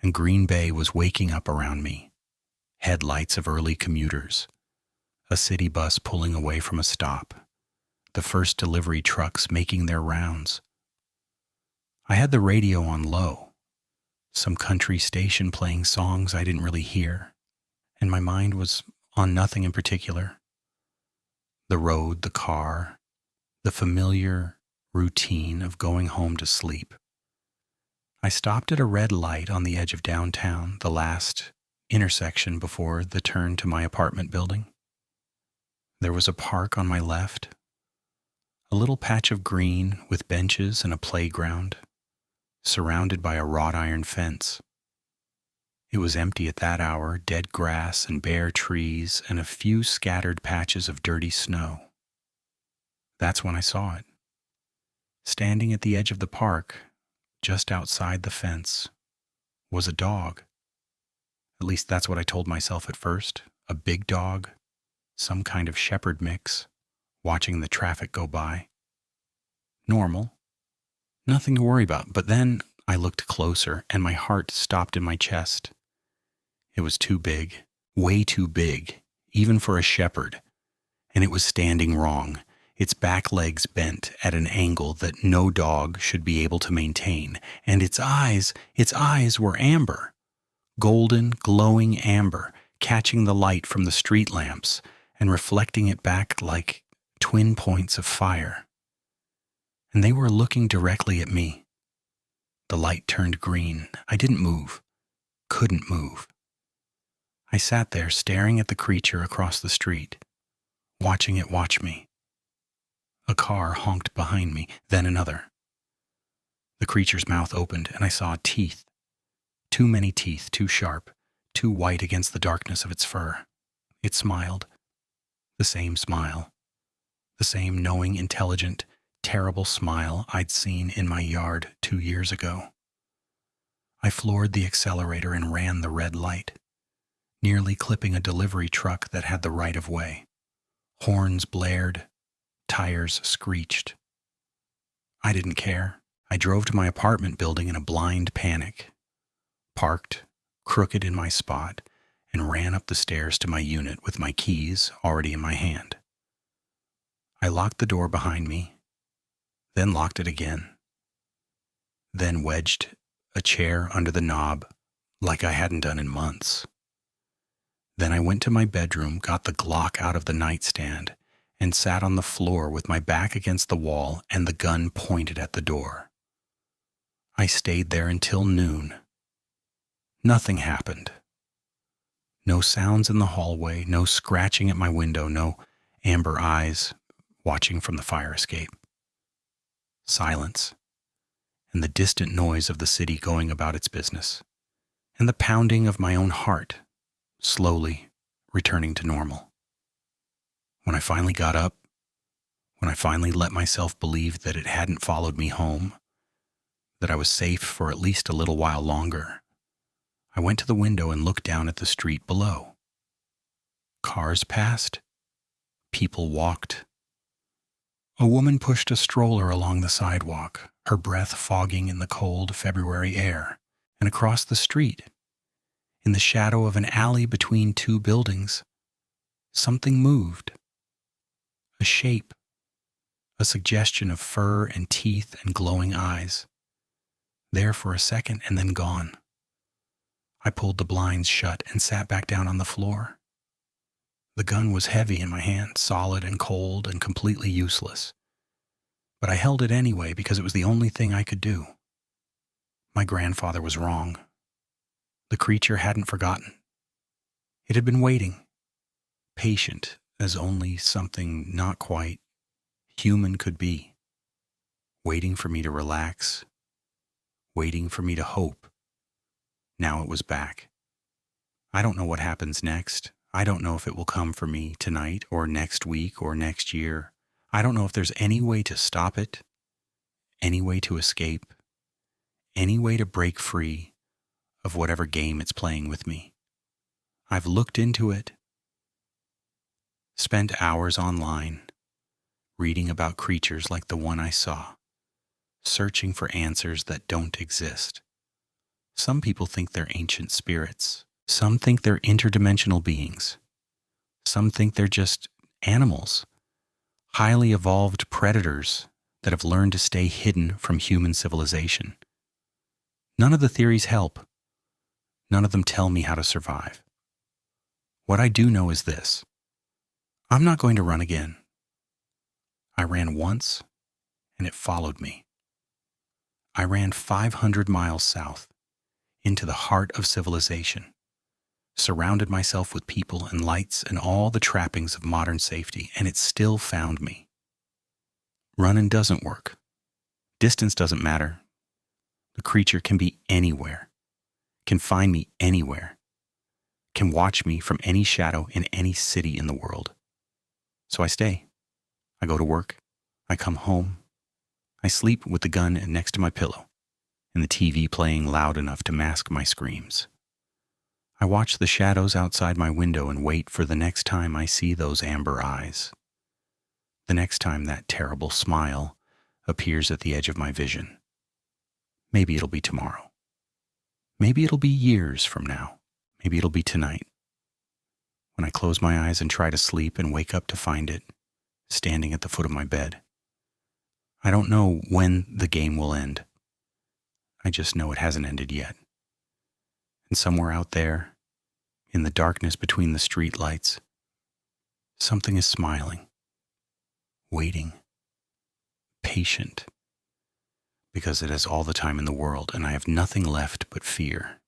and Green Bay was waking up around me. Headlights of early commuters, a city bus pulling away from a stop, the first delivery trucks making their rounds. I had the radio on low, some country station playing songs I didn't really hear, and my mind was on nothing in particular. The road, the car, the familiar routine of going home to sleep. I stopped at a red light on the edge of downtown, the last intersection before the turn to my apartment building. There was a park on my left, a little patch of green with benches and a playground, surrounded by a wrought iron fence. It was empty at that hour, dead grass and bare trees and a few scattered patches of dirty snow. That's when I saw it. Standing at the edge of the park, just outside the fence, was a dog. At least that's what I told myself at first. A big dog, some kind of shepherd mix, watching the traffic go by. Normal. Nothing to worry about. But then I looked closer and my heart stopped in my chest. It was too big, way too big, even for a shepherd. And it was standing wrong. Its back legs bent at an angle that no dog should be able to maintain, and its eyes were amber, golden, glowing amber, catching the light from the street lamps and reflecting it back like twin points of fire. And they were looking directly at me. The light turned green. I didn't move, couldn't move. I sat there staring at the creature across the street, watching it watch me. A car honked behind me, then another. The creature's mouth opened, and I saw teeth. Too many teeth, too sharp, too white against the darkness of its fur. It smiled. The same smile. The same knowing, intelligent, terrible smile I'd seen in my yard 2 years ago. I floored the accelerator and ran the red light, nearly clipping a delivery truck that had the right of way. Horns blared. Tires screeched. I didn't care. I drove to my apartment building in a blind panic, parked, crooked in my spot, and ran up the stairs to my unit with my keys already in my hand. I locked the door behind me then locked it again, then wedged a chair under the knob like I hadn't done in months. Then I went to my bedroom, got the Glock out of the nightstand, and sat on the floor with my back against the wall and the gun pointed at the door. I stayed there until noon. Nothing happened. No sounds in the hallway, no scratching at my window, no amber eyes watching from the fire escape. Silence, and the distant noise of the city going about its business, and the pounding of my own heart, slowly returning to normal. When I finally got up, when I finally let myself believe that it hadn't followed me home, that I was safe for at least a little while longer, I went to the window and looked down at the street below. Cars passed. People walked. A woman pushed a stroller along the sidewalk, her breath fogging in the cold February air, and across the street, in the shadow of an alley between two buildings, something moved. A shape, a suggestion of fur and teeth and glowing eyes, there for a second and then gone. I pulled the blinds shut and sat back down on the floor. The gun was heavy in my hand, solid and cold and completely useless. But I held it anyway because it was the only thing I could do. My grandfather was wrong. The creature hadn't forgotten. It had been waiting, patient as only something not quite human could be, waiting for me to relax, waiting for me to hope. Now it was back. I don't know what happens next. I don't know if it will come for me tonight or next week or next year. I don't know if there's any way to stop it, any way to escape, any way to break free of whatever game it's playing with me. I've looked into it, spent hours online, reading about creatures like the one I saw, searching for answers that don't exist. Some people think they're ancient spirits. Some think they're interdimensional beings. Some think they're just animals, highly evolved predators that have learned to stay hidden from human civilization. None of the theories help. None of them tell me how to survive. What I do know is this: I'm not going to run again. I ran once, and it followed me. I ran 500 miles south, into the heart of civilization, surrounded myself with people and lights and all the trappings of modern safety, and it still found me. Running doesn't work. Distance doesn't matter. The creature can be anywhere, can find me anywhere, can watch me from any shadow in any city in the world. So I stay. I go to work. I come home. I sleep with the gun next to my pillow and the TV playing loud enough to mask my screams. I watch the shadows outside my window and wait for the next time I see those amber eyes. The next time that terrible smile appears at the edge of my vision. Maybe it'll be tomorrow. Maybe it'll be years from now. Maybe it'll be tonight, when I close my eyes and try to sleep and wake up to find it standing at the foot of my bed. I don't know when the game will end. I just know it hasn't ended yet. And somewhere out there, in the darkness between the street lights, something is smiling, waiting, patient, because it has all the time in the world and I have nothing left but fear.